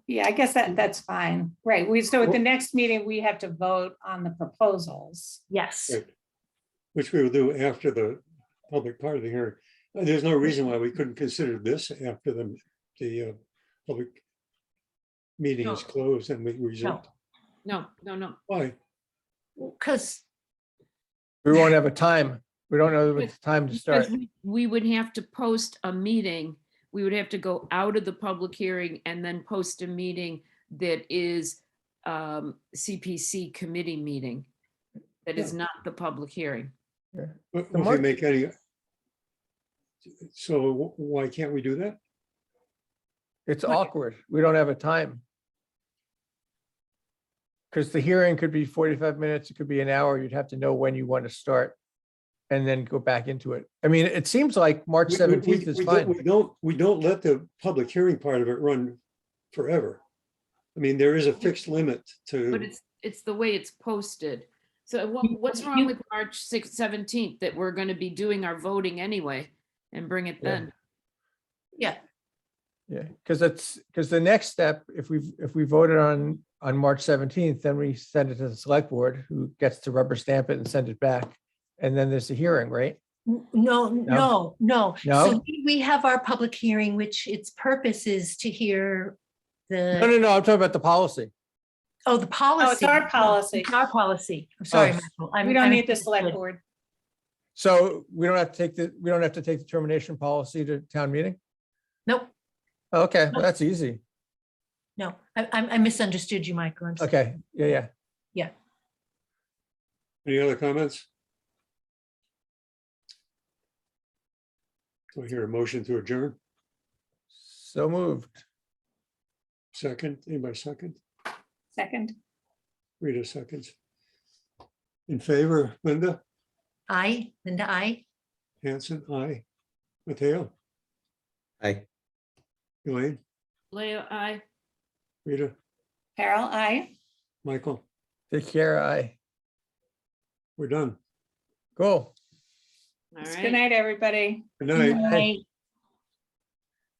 Speaker 4: Yeah, I guess that's fine. Right. So at the next meeting, we have to vote on the proposals.
Speaker 7: Yes,
Speaker 1: Right. Which we will do after the public part of the hearing. There's no reason why we couldn't consider this after the public meeting is
Speaker 7: No.
Speaker 1: closed and we resume.
Speaker 7: no,
Speaker 3: No.
Speaker 1: Why?
Speaker 7: because
Speaker 5: We won't have a time. We don't know the time to start.
Speaker 3: Because we would have to post a meeting. We would have to go out of the public hearing and then post a meeting that is CPC committee meeting. That is not the public hearing.
Speaker 1: But
Speaker 5: The
Speaker 1: if we
Speaker 5: mark-
Speaker 1: make any. So why can't we do that?
Speaker 5: It's awkward. We don't have a time. Because the hearing could be 45 minutes, it could be an hour. You'd have to know when you want to start and then go back into it. I mean, it seems like March
Speaker 1: We-
Speaker 5: 17th is
Speaker 1: we
Speaker 5: fine.
Speaker 1: we don't let the public hearing part of it run forever. I mean, there is a fixed limit
Speaker 3: But
Speaker 1: to,
Speaker 3: it's the way it's posted. So what's wrong with March 6th, 17th, that we're going to be doing our voting anyway and bring it
Speaker 5: Yeah.
Speaker 3: then?
Speaker 7: yeah,
Speaker 5: Yeah, because the next step, if we voted on March 17th, then we send it to the select board who gets to rubber stamp it and send it back. And then there's a hearing, right?
Speaker 7: no.
Speaker 5: No?
Speaker 7: So we have our public hearing, which its purpose is to hear
Speaker 5: No,
Speaker 7: the,
Speaker 5: I'm talking about the policy.
Speaker 7: the policy.
Speaker 4: Oh, it's our policy.
Speaker 7: It's our policy. I'm sorry,
Speaker 5: Oh.
Speaker 7: Michael. I'm-
Speaker 4: We don't
Speaker 7: I'm
Speaker 4: need the select
Speaker 7: misunderstood.
Speaker 4: board.
Speaker 5: So we don't have to take the termination policy to town meeting?
Speaker 7: Nope,
Speaker 5: Okay, well, that's easy.
Speaker 7: no, I misunderstood you, Michael. I'm sorry.
Speaker 5: Okay, yeah.
Speaker 1: any other comments? Do I hear a motion to adjourn?
Speaker 5: So moved.
Speaker 1: Second, anybody second?
Speaker 4: Second.
Speaker 1: Rita seconds. In favor, Linda,
Speaker 7: Linda, I.
Speaker 1: Hanson, aye. Mateo,
Speaker 6: Hi.
Speaker 1: Elaine,
Speaker 3: Leo, I.
Speaker 1: Rita,
Speaker 4: Carol, I.
Speaker 1: Michael,
Speaker 5: Take care, aye.
Speaker 1: we're done.
Speaker 5: Cool.
Speaker 3: All
Speaker 4: Good
Speaker 3: right.
Speaker 4: night, everybody.
Speaker 1: Good night.
Speaker 7: Night.